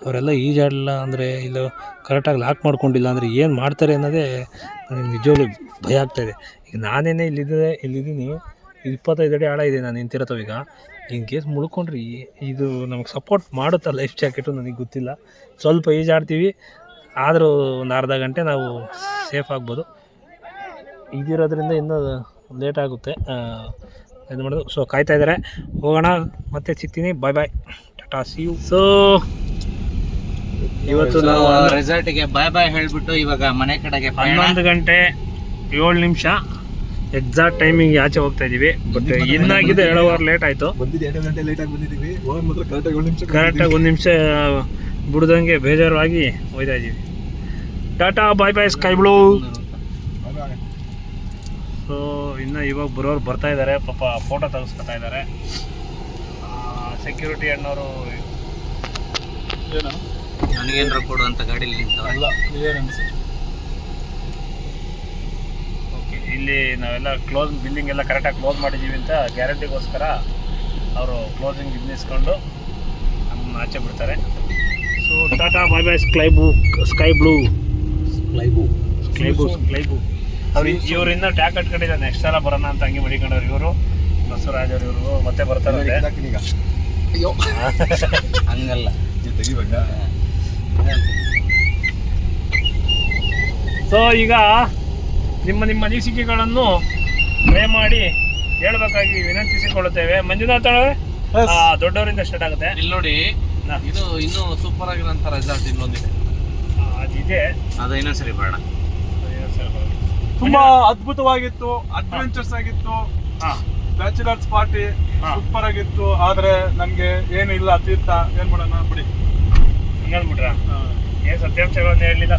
ಅವರೆಲ್ಲ ಈಜಾಡಲ್ಲ ಅಂದರೆ, ಇಲ್ಲ ಕರೆಕ್ಟಾಗಿ ಲಾಕ್ ಮಾಡ್ಕೊಂಡಿಲ್ಲ ಅಂದರೆ ಏನು ಮಾಡ್ತಾರೆ ಅನ್ನೋದೇ ನನಗೆ ನಿಜವಾಗ್ಲೂ ಭಯ ಆಗ್ತಾಯಿದೆ. ಈಗ ನಾನೇನೇ ಇಲ್ಲಿದ್ದೀನಿ, 25 ಅಡಿ ಆಳ ಇದೆ ನಾನು ನಿಂತಿರೋದು. ಈಗ ಇನ್ ಕೇಸ್ ಮುಳ್ಕೊಂಡ್ರಿ ಇದು ನಮಗೆ ಸಪೋರ್ಟ್ ಮಾಡುತ್ತಾ ಲೈಫ್ ಜಾಕೆಟು ನನಗೆ ಗೊತ್ತಿಲ್ಲ. ಸ್ವಲ್ಪ ಈಜಾಡ್ತೀವಿ, ಆದರೂ ಒಂದು ಅರ್ಧ ಗಂಟೆ ನಾವು ಸೇಫ್ ಆಗ್ಬೋದು. ಇದಿರೋದ್ರಿಂದ ಇನ್ನೂ ಲೇಟ್ ಆಗುತ್ತೆ ಇದು ಮಾಡೋದು. ಸೊ ಕಾಯ್ತಾ ಇದ್ದಾರೆ, ಹೋಗೋಣ, ಮತ್ತೆ ಸಿಗ್ತೀನಿ. ಬಾಯ್ ಟಾಟಾ, ಸಿ ಯು. ಸೊ ಇವತ್ತು ನಾವು ರೆಸಾರ್ಟಿಗೆ ಬಾಯ್ ಹೇಳ್ಬಿಟ್ಟು ಇವಾಗ ಮನೆ ಕಡೆಗೆ 11 ಗಂಟೆ 7 ನಿಮಿಷ ಎಕ್ಸಾಕ್ಟ್ ಟೈಮಿಂಗ್ ಆಚೆ ಹೋಗ್ತಾ ಇದ್ದೀವಿ. ಬಟ್ ಇನ್ನಾಗಿದೆ 7 ಅವರ್ ಲೇಟ್ ಆಯಿತು. ಕರೆಕ್ಟಾಗಿ 1 ನಿಮಿಷ ಬಿಡ್ದಂಗೆ ಬೇಜಾರಾಗಿ ಹೋಗ್ತಾ ಇದ್ದೀವಿ. ಟಾಟಾ, ಬಾಯ್ ಸ್ಕೈ ಬ್ಲೂ. ಸೊ ಇನ್ನು ಇವಾಗ ಬರೋರು ಬರ್ತಾ ಇದ್ದಾರೆ, ಪಾಪ ಫೋಟೋ ತೆಗೆಸ್ಕೊತಾ ಇದ್ದಾರೆ. ಸೆಕ್ಯೂರಿಟಿ ಅಣ್ಣವರು ನನಗೇನ್ರ ಕೊಡು ಅಂತ ಗಾಡೀಲಿ ನಿಂತವ್ರೆ. ಅಲ್ಲ ಕ್ಲಿಯರೆನ್ಸ್. ಓಕೆ, ಇಲ್ಲಿ ನಾವೆಲ್ಲ ಬಿಲ್ಲಿಂಗ್ ಎಲ್ಲ ಕರೆಕ್ಟಾಗಿ ಕ್ಲೋಸ್ ಮಾಡಿದ್ದೀವಿ ಅಂತ ಗ್ಯಾರಂಟಿಗೋಸ್ಕರ ಅವರು ಕ್ಲೋಸಿಂಗ್ ಇಸ್ಕೊಂಡು ನಮ್ಮನ್ನ ಆಚೆ ಬಿಡ್ತಾರೆ. So tata bye bye sky blue ಅವ್ರು ಇವ್ರಿಂದ ಟ್ಯಾಗ್ ಕಟ್ಕೊಂಡಿದ್ದಾರೆ. ನೆಕ್ಸ್ಟ್ ಸಲ ಬರೋಣ ಅಂತ ಹಂಗೆ ಮಡಿಕೊಂಡವ್ರು ಇವರು ಬಸವರಾಜ್ ಅವರು. ಇವರು ಮತ್ತೆ ಬರ್ತಾರೆ. ಹಂಗಲ್ಲ. ಸೊ ಈಗ ನಿಮ್ಮ ಅನಿಸಿಕೆಗಳನ್ನು ದಯಮಾಡಿ ಹೇಳ್ಬೇಕಾಗಿ ವಿನಂತಿಸಿಕೊಳ್ಳುತ್ತೇವೆ. ಮಂಜುನಾಥ್ ಅವರೇ, ದೊಡ್ಡವರಿಂದ ಸ್ಟಾರ್ಟ್ ಆಗುತ್ತೆ. ಇಲ್ಲಿ ನೋಡಿ, ಇದು ಇನ್ನೂ ಸೂಪರ್ ಆಗಿರೋಂಥ ರೆಸಾರ್ಟ್ ಇನ್ನೊಂದಿದೆ. ಅದಿದೆ, ಅದು ಇನ್ನೊಂದ್ಸರಿ ಬೇಡ. ತುಂಬಾ ಅದ್ಭುತವಾಗಿತ್ತು, ಅಡ್ವೆಂಚರ್ಸ್ ಆಗಿತ್ತು, ಬ್ಯಾಚುಲರ್ಸ್ ಪಾರ್ಟಿ ಸೂಪರ್ ಆಗಿತ್ತು. ಆದ್ರೆ ನಮ್ಗೆ ಏನು ಇಲ್ಲ, ತೀರ್ಥ ಏನ್ ಮಾಡೋಣ ಬಿಡಿ ಹಂಗಂದ್ಬಿಟ್ರ. ಏನ್ ಸತ್ಯಾಂಶಗಳನ್ನು ಹೇಳಲಿಲ್ಲ.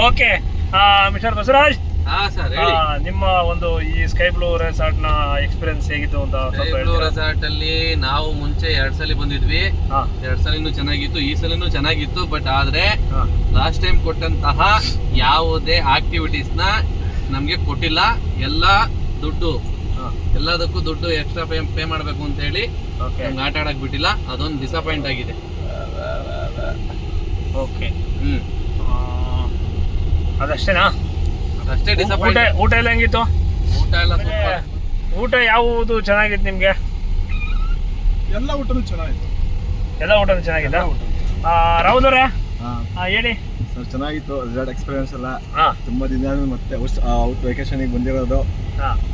ಓಕೆ ಮಿಸ್ಟರ್ ಬಸವರಾಜ್, ನಿಮ್ಮ ಒಂದು ಈ ಸ್ಕೈ ಬ್ಲೂ ರೆಸಾರ್ಟ್ ನ ಎಕ್ಸ್ಪೀರಿಯನ್ಸ್ ಹೇಗಿತ್ತು ಅಂತ ಸ್ವಲ್ಪ ಬ್ಲೂ ರೆಸಾರ್ಟ್ ಅಲ್ಲಿ ನಾವು ಮುಂಚೆ 2 ಸಲ ಬಂದಿದ್ವಿ. 2 ಸಲಿನೂ ಚೆನ್ನಾಗಿತ್ತು, ಈ ಸಲಿನೂ ಚೆನ್ನಾಗಿತ್ತು. ಬಟ್ ಆದ್ರೆ ಲಾಸ್ಟ್ ಟೈಮ್ ಕೊಟ್ಟಂತಹ ಯಾವುದೇ ಆಕ್ಟಿವಿಟೀಸ್ ನ ನಮ್ಗೆ ಕೊಟ್ಟಿಲ್ಲ. ಎಲ್ಲದಕ್ಕೂ ದುಡ್ಡು ಎಕ್ಸ್ಟ್ರಾ ಪೇ ಮಾಡ್ಬೇಕು ಅಂತ ಹೇಳಿ ನಮ್ಗೆ ಆಟ ಆಡಕ್ ಬಿಟ್ಟಿಲ್ಲ. ಅದೊಂದು ಡಿಸಪಾಯಿಂಟ್ ಆಗಿದೆ. ಓಕೆ, ಅದಷ್ಟೇನಾ? ಅದಷ್ಟೇ ಡಿಸಪಾಯಿಂಟ್. ಊಟ ಎಲ್ಲ ಹೆಂಗಿತ್ತು? ಊಟ ಎಲ್ಲ ಸೂಪರ್. ಊಟ ಯಾವುದು ಚೆನ್ನಾಗಿತ್ತು ನಿಮ್ಗೆ? ಎಲ್ಲ ಊಟನೂ ಚೆನ್ನಾಗಿತ್ತು. ಎಲ್ಲ ಊಟನೂ ಚೆನ್ನಾಗಿತ್ತ? ರಾಹುಲ್ ಅವರೇ ಹೇಳಿ. ಸರ್ ಚೆನ್ನಾಗಿತ್ತು ರೆಸಾರ್ಟ್ ಎಕ್ಸ್ಪೀರಿಯನ್ಸ್ ಎಲ್ಲ. ತುಂಬಾ ದಿನ ಮತ್ತೆ ಔಟ್ ವೆಕೇಶನ್ಗೆ ಬಂದಿರೋದು.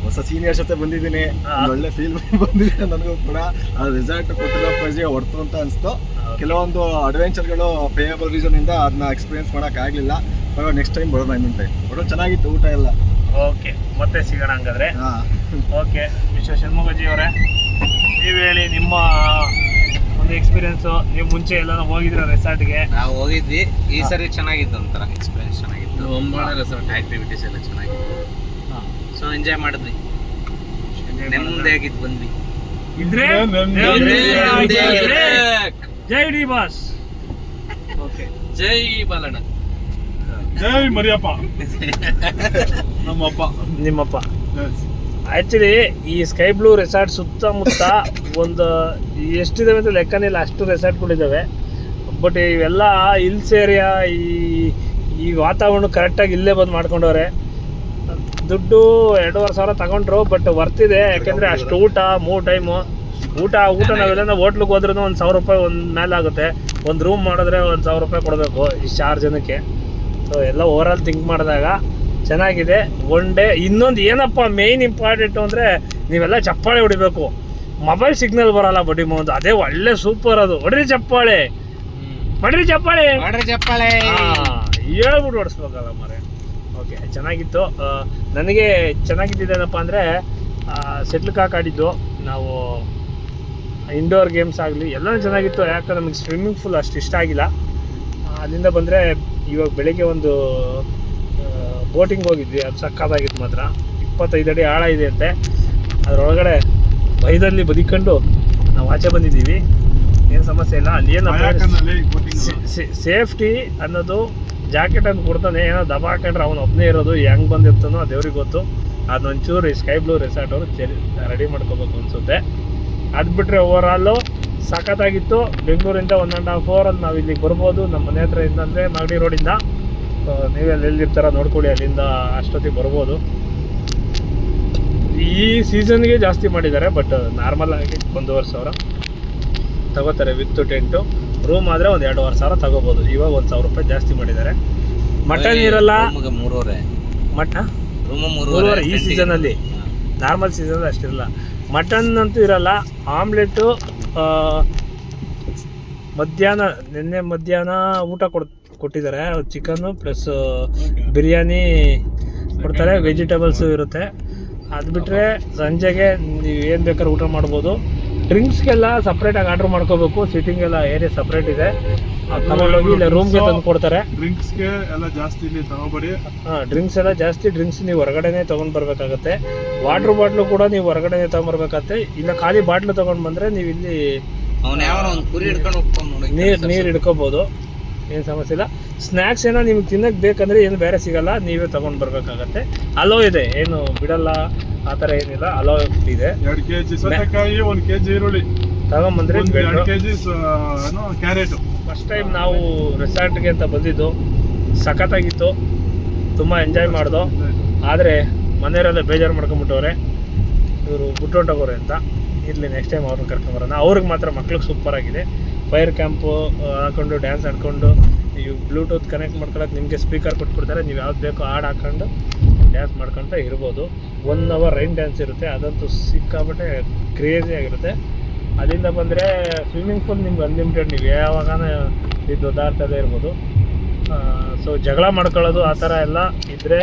ಹೊಸ ಸೀನಿಯರ್ಸ್ ಜೊತೆ ಬಂದಿದ್ದೀನಿ. ಒಳ್ಳೆ ಫೀಲ್ ಬಂದಿದೆ ನನಗೂ ಕೂಡ. ಆ ರೆಸಾರ್ಟ್ ಕೊಟ್ಟಿರೋ ಪ್ರೈಸ್ಗೆ ಹೊರ್ತು ಅಂತ ಅನಿಸ್ತು. ಕೆಲವೊಂದು ಅಡ್ವೆಂಚರ್ಗಳು ಪೇಯಬಲ್ ರೀಸನ್ ಇಂದ ಅದನ್ನ ಎಕ್ಸ್ಪೀರಿಯನ್ಸ್ ಮಾಡಕ್ ಆಗ್ಲಿಲ್ಲ. ನೆಕ್ಸ್ಟ್ ಟೈಮ್ ಬರೋಣ ಇನ್ನೊಂದು ಟೈಮ್. ಒಳ್ಳೆ ಚೆನ್ನಾಗಿತ್ತು ಊಟ ಎಲ್ಲ. ಓಕೆ, ಮತ್ತೆ ಸಿಗೋಣ ಹಂಗಾದ್ರೆ. ಓಕೆ ಮಿಸ್ಟರ್ ಷಣ್ಮುಖಜಿ ಅವರೇ, ನೀವು ಹೇಳಿ ನಿಮ್ಮ ಒಂದು ಎಕ್ಸ್ಪೀರಿಯನ್ಸ್. ನೀವು ಮುಂಚೆ ಎಲ್ಲ ಹೋಗಿದ್ರ ರೆಸಾರ್ಟ್ಗೆ? ನಾವು ಹೋಗಿದ್ವಿ, ಈ ಸರಿ ಚೆನ್ನಾಗಿತ್ತು. ಒಂಥರ ಎಕ್ಸ್ಪೀರಿಯನ್ಸ್ ಚೆನ್ನಾಗಿತ್ತು. ಒಂಬಾಳೆ ರೆಸಾರ್ಟ್ ಆಕ್ಟಿವಿಟೀಸ್ ಎಲ್ಲ ಚೆನ್ನಾಗಿತ್ತು. ಸೊ ಎಂಜಾಯ್ ಮಾಡಿದ್ವಿ, ನೆಮ್ಮದಿಯಾಗಿದ್ದು ಬಂದ್ವಿ. ಇದ್ರೆ ಜೈ ಡಿ ಬಾಸ್. ಓಕೆ, ಜೈ ಬಾಲಣ್ಣ, ಜೈ ಮರಿಯಪ್ಪ, ನಮ್ಮಪ್ಪ, ನಿಮ್ಮಪ್ಪ. ಆ್ಯಕ್ಚುಲಿ ಈ ಸ್ಕೈ ಬ್ಲೂ ರೆಸಾರ್ಟ್ ಸುತ್ತಮುತ್ತ ಒಂದು ಎಷ್ಟಿದಾವೆ ಅಂತ ಲೆಕ್ಕನಿಲ್ಲ, ಅಷ್ಟು ರೆಸಾರ್ಟ್ಗಳಿದ್ದಾವೆ. ಬಟ್ ಇವೆಲ್ಲ ಹಿಲ್ಸ್ ಏರಿಯಾ, ಈ ವಾತಾವರಣ ಕರೆಕ್ಟಾಗಿ ಇಲ್ಲೇ ಬಂದು ಮಾಡ್ಕೊಂಡವ್ರೆ. ದುಡ್ಡು 2,500 ತಗೊಂಡ್ರು, ಬಟ್ ವರ್ತಿದೆ. ಯಾಕೆಂದರೆ ಅಷ್ಟು ಊಟ 3 ಟೈಮು ಊಟ ನಾವೆಲ್ಲ ಹೋಟ್ಲಿಗೆ ಹೋದ್ರೂ ₹1,000 ಒಂದು ಮೇಲೆ ಆಗುತ್ತೆ. ಒಂದು ರೂಮ್ ಮಾಡಿದ್ರೆ ₹1,000 ಕೊಡಬೇಕು ಇಷ್ಟು 6 ಜನಕ್ಕೆ. ಸೊ ಎಲ್ಲ ಓವರಾಲ್ ಥಿಂಕ್ ಮಾಡಿದಾಗ ಚೆನ್ನಾಗಿದೆ. One day. ಇನ್ನೊಂದು ಏನಪ್ಪ ಮೇಯ್ನ್ ಇಂಪಾರ್ಟೆಂಟು ಅಂದರೆ ನೀವೆಲ್ಲ ಚಪ್ಪಾಳೆ ಹೊಡಿಬೇಕು. ಮೊಬೈಲ್ ಸಿಗ್ನಲ್ ಬರೋಲ್ಲ ಬಡ್ಡಿ ಒಂದು, ಅದೇ ಒಳ್ಳೆ ಸೂಪರ್. ಅದು ಹೊಡ್ರಿ ಚಪ್ಪಾಳೆ, ಹೊಡ್ರಿ ಚಪ್ಪಾಳೆ, ಹೇಳ್ಬಿಟ್ಟು ಹೊಡಿಸ್ಬೇಕಲ್ಲ ಮರೆ. ಓಕೆ, ಚೆನ್ನಾಗಿತ್ತು. ನನಗೆ ಚೆನ್ನಾಗಿದ್ದೇನಪ್ಪ ಅಂದರೆ ಸೆಟ್ಲ್ ಕಾಕ್ ಆಡಿದ್ದು ನಾವು. ಇಂಡೋರ್ ಗೇಮ್ಸ್ ಆಗಲಿ ಎಲ್ಲನೂ ಚೆನ್ನಾಗಿತ್ತು. ಯಾಕಂದ್ರೆ ನಮಗೆ ಸ್ವಿಮ್ಮಿಂಗ್ ಫೂಲ್ ಅಷ್ಟು ಇಷ್ಟ ಆಗಿಲ್ಲ. ಅಲ್ಲಿಂದ ಬಂದರೆ ಇವಾಗ ಬೆಳಿಗ್ಗೆ ಒಂದು ಬೋಟಿಂಗ್ ಹೋಗಿದ್ವಿ. ಅದು ಸಕ್ಕತ್ತಾಗಿತ್ತು ಮಾತ್ರ. 25 ಅಡಿ ಆಳ ಇದೆ ಅಂತೆ. ಅದರೊಳಗಡೆ ಭಯದಲ್ಲಿ ಬದುಕೊಂಡು ನಾವು ಆಚೆ ಬಂದಿದ್ದೀವಿ. ಏನು ಸಮಸ್ಯೆ ಇಲ್ಲ. ಅಲ್ಲಿ ಏನು ಸೇಫ್ಟಿ ಅನ್ನೋದು ಜಾಕೆಟ್ ಅಂತ ಕೊಡ್ತಾನೆ. ಏನೋ ದಬ ಹಾಕೊಂಡ್ರೆ ಅವನು ಒಬ್ಬನೇ ಇರೋದು. ಹೆಂಗೆ ಬಂದಿರ್ತಾನೋ ದೇವ್ರಿಗೆ ಗೊತ್ತು. ಅದನ್ನೊಂಚೂರು ಈ ಸ್ಕೈ ಬ್ಲೂ ರೆಸಾರ್ಟ್ ಅವರು ರೆಡಿ ಮಾಡ್ಕೋಬೇಕು ಅನಿಸುತ್ತೆ. ಅದು ಬಿಟ್ಟರೆ ಓವರಾಲು ಸಖತ್ತಾಗಿತ್ತು. ಬೆಂಗಳೂರಿಂದ 1.5 ಅವರಲ್ಲಿ ನಾವು ಇಲ್ಲಿಗೆ ಬರ್ಬೋದು. ನಮ್ಮ ಮನೆ ಹತ್ರ ಇಂದ ಅಂದರೆ ಮಾಗಡಿ ರೋಡಿಂದ. ನೀವೆಲ್ಲ ಎಲ್ಲಿರ್ತಾರ ನೋಡ್ಕೊಳ್ಳಿ, ಅಲ್ಲಿಂದ ಅಷ್ಟೊತ್ತಿಗೆ ಬರ್ಬೋದು. ಈ ಸೀಸನ್ಗೆ ಜಾಸ್ತಿ ಮಾಡಿದ್ದಾರೆ, ಬಟ್ ನಾರ್ಮಲ್ ಆಗಿ 1,500 ತಗೋತಾರೆ ವಿತ್ ಟೆಂಟು. ರೂಮ್ ಆದರೆ ಒಂದು 2,500 ತಗೋಬೋದು. ಇವಾಗ ₹1,000 ಜಾಸ್ತಿ ಮಾಡಿದ್ದಾರೆ. ಮಟನ್ ಇರಲ್ಲ, ಮೂರುವರೆ ಈ ಸೀಸನಲ್ಲಿ. Normal season ಅಷ್ಟಿರಲ್ಲ. ಮಟನ್ ಅಂತೂ ಇರಲ್ಲ. ಆಮ್ಲೆಟ್ಟು ನಿನ್ನೆ ಮಧ್ಯಾಹ್ನ ಊಟ ಕೊಟ್ಟಿದ್ದಾರೆ. ಚಿಕನ್ನು ಪ್ಲಸ್ ಬಿರಿಯಾನಿ ಕೊಡ್ತಾರೆ. ವೆಜಿಟೇಬಲ್ಸು ಇರುತ್ತೆ. ಅದು ಬಿಟ್ಟರೆ ಸಂಜೆಗೆ ನೀವು ಏನು ಬೇಕಾದ್ರೂ ಊಟ ಮಾಡ್ಬೋದು. ಡ್ರಿಂಕ್ಸ್ಗೆಲ್ಲ ಸಪ್ರೇಟಾಗಿ ಆರ್ಡ್ರ್ ಮಾಡ್ಕೋಬೇಕು. ಸಿಟ್ಟಿಂಗೆಲ್ಲ ಏರಿಯಾ ಸಪ್ರೇಟ್ ಇದೆ. ತಗೊಂಡೋಗಿ ಇಲ್ಲ ರೂಮ್ಗೆ ತಂದು ಕೊಡ್ತಾರೆ. ಡ್ರಿಂಕ್ಸ್ಗೆ ಎಲ್ಲ ಜಾಸ್ತಿ ಇಲ್ಲಿ ತಗೋಬೇಡಿ. ಡ್ರಿಂಕ್ಸ್ ಎಲ್ಲ ಜಾಸ್ತಿ. ಡ್ರಿಂಕ್ಸ್ ನೀವು ಹೊರಗಡೆನೇ ತೊಗೊಂಡು ಬರಬೇಕಾಗತ್ತೆ. ವಾಟ್ರ್ ಬಾಟ್ಲು ಕೂಡ ನೀವು ಹೊರಗಡೆನೇ ತೊಗೊಂಬರ್ಬೇಕಾಗತ್ತೆ. ಇಲ್ಲ ಖಾಲಿ ಬಾಟ್ಲು ತೊಗೊಂಡು ಬಂದರೆ ನೀವು ಇಲ್ಲಿ ಅವ್ನ ಯಾವ ಒಂದು ಕುರಿ ಹಿಡ್ಕೊಂಡು ಹೋಗ್ತಾವ್ ನೋಡಿ. ನೀರು ಹಿಡ್ಕೋಬೋದು, ಏನು ಸಮಸ್ಯೆ ಇಲ್ಲ. ಸ್ನ್ಯಾಕ್ಸ್ ಏನೋ ನಿಮ್ಗೆ ತಿನ್ನಕ್ಕೆ ಬೇಕಂದ್ರೆ ಏನು ಬೇರೆ ಸಿಗಲ್ಲ, ನೀವೇ ತೊಗೊಂಡು ಬರಬೇಕಾಗತ್ತೆ. ಅಲೋ ಇದೆ, ಏನು ಬಿಡಲ್ಲ ಆ ಥರ ಏನಿಲ್ಲ, ಅಲೋ ಇದೆ. 2 kg ಸೌತೆಕಾಯಿ, 1 kg ಈರುಳ್ಳಿ ತಗೊಂಬಂದ್ರೆ 2 kg ಕ್ಯಾರೆಟ್. ಫಸ್ಟ್ ಟೈಮ್ ನಾವು ರೆಸಾರ್ಟ್ಗೆ ಅಂತ ಬಂದಿದ್ದು, ಸಖತ್ತಾಗಿತ್ತು, ತುಂಬ ಎಂಜಾಯ್ ಮಾಡ್ದೋ. ಆದರೆ ಮನೆಯವರೆಲ್ಲ ಬೇಜಾರು ಮಾಡ್ಕೊಂಬಿಟ್ಟವ್ರೆ, ಇವರು ಬಿಟ್ಟೊಂಟೋಗೋರೆ ಅಂತ. ಇರಲಿ, ನೆಕ್ಸ್ಟ್ ಟೈಮ್ ಅವ್ರನ್ನ ಕರ್ಕೊಂಬರೋಣ. ಅವ್ರಿಗೆ ಮಾತ್ರ ಮಕ್ಳಿಗೆ ಸೂಪರಾಗಿದೆ. ಫೈರ್ ಕ್ಯಾಂಪು ಹಾಕೊಂಡು ಡ್ಯಾನ್ಸ್ ಆಡ್ಕೊಂಡು, ನೀವು ಬ್ಲೂಟೂತ್ ಕನೆಕ್ಟ್ ಮಾಡ್ಕೊಳಕ್ಕೆ ನಿಮಗೆ ಸ್ಪೀಕರ್ ಕೊಟ್ಬಿಡ್ತಾರೆ, ನೀವು ಯಾವ್ದು ಬೇಕೋ ಹಾಡು ಹಾಕ್ಕೊಂಡು ಡ್ಯಾನ್ಸ್ ಮಾಡ್ಕೊತ ಇರ್ಬೋದು. 1 hour ರೈನ್ ಡ್ಯಾನ್ಸ್ ಇರುತ್ತೆ, ಅದಂತೂ ಸಿಕ್ಕಾಬಟ್ಟೆ ಕ್ರೇಜಿ ಆಗಿರುತ್ತೆ. ಅಲ್ಲಿಂದ ಬಂದರೆ ಸ್ವಿಮ್ಮಿಂಗ್ ಪೂಲ್ ನಿಮ್ಗೆ ಅನ್ಲಿಮಿಟೆಡ್, ನೀವು ಯಾವಾಗಾನ ಇದು ಒದ್ದಾಡ್ತಲೇ ಇರ್ಬೋದು. ಸೊ ಜಗಳ ಮಾಡ್ಕೊಳ್ಳೋದು ಆ ಥರ ಎಲ್ಲ ಇದ್ದರೆ,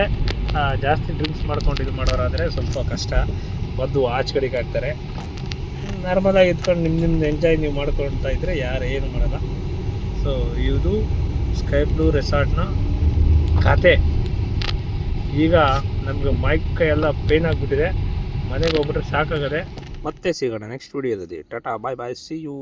ಜಾಸ್ತಿ ಡ್ರಿಂಕ್ಸ್ ಮಾಡ್ಕೊಂಡು ಇದು ಮಾಡೋರಾದರೆ ಸ್ವಲ್ಪ ಕಷ್ಟ, ಬಂದು ಆಚೆ ಕಡೆಗೆ ಹಾಕ್ತಾರೆ. ನಾರ್ಮಲಾಗಿ ಇದ್ಕೊಂಡು ನಿಮ್ಮದು ಎಂಜಾಯ್ ನೀವು ಮಾಡ್ಕೊಳ್ತಾ ಇದ್ದರೆ ಯಾರು ಏನು ಮಾಡಲ್ಲ. ಸೊ ಇದು ಸ್ಕೈ ಬ್ಲೂ ರೆಸಾರ್ಟ್ನ ಕತೆ. ಈಗ ನಮಗೆ ಮೈಕ್ ಎಲ್ಲ ಪೇನ್ ಆಗಿಬಿಟ್ಟಿದೆ, ಮನೆಗೆ ಹೋಗ್ಬಿಟ್ರೆ ಸಾಕಾಗದೆ. ಮತ್ತೆ ಸಿಗೋಣ ನೆಕ್ಸ್ಟ್ ವಿಡಿಯೋದಲ್ಲಿ. ಟಾಟಾ, ಬಾಯ್ ಬಾಯ್, ಸಿ ಯು.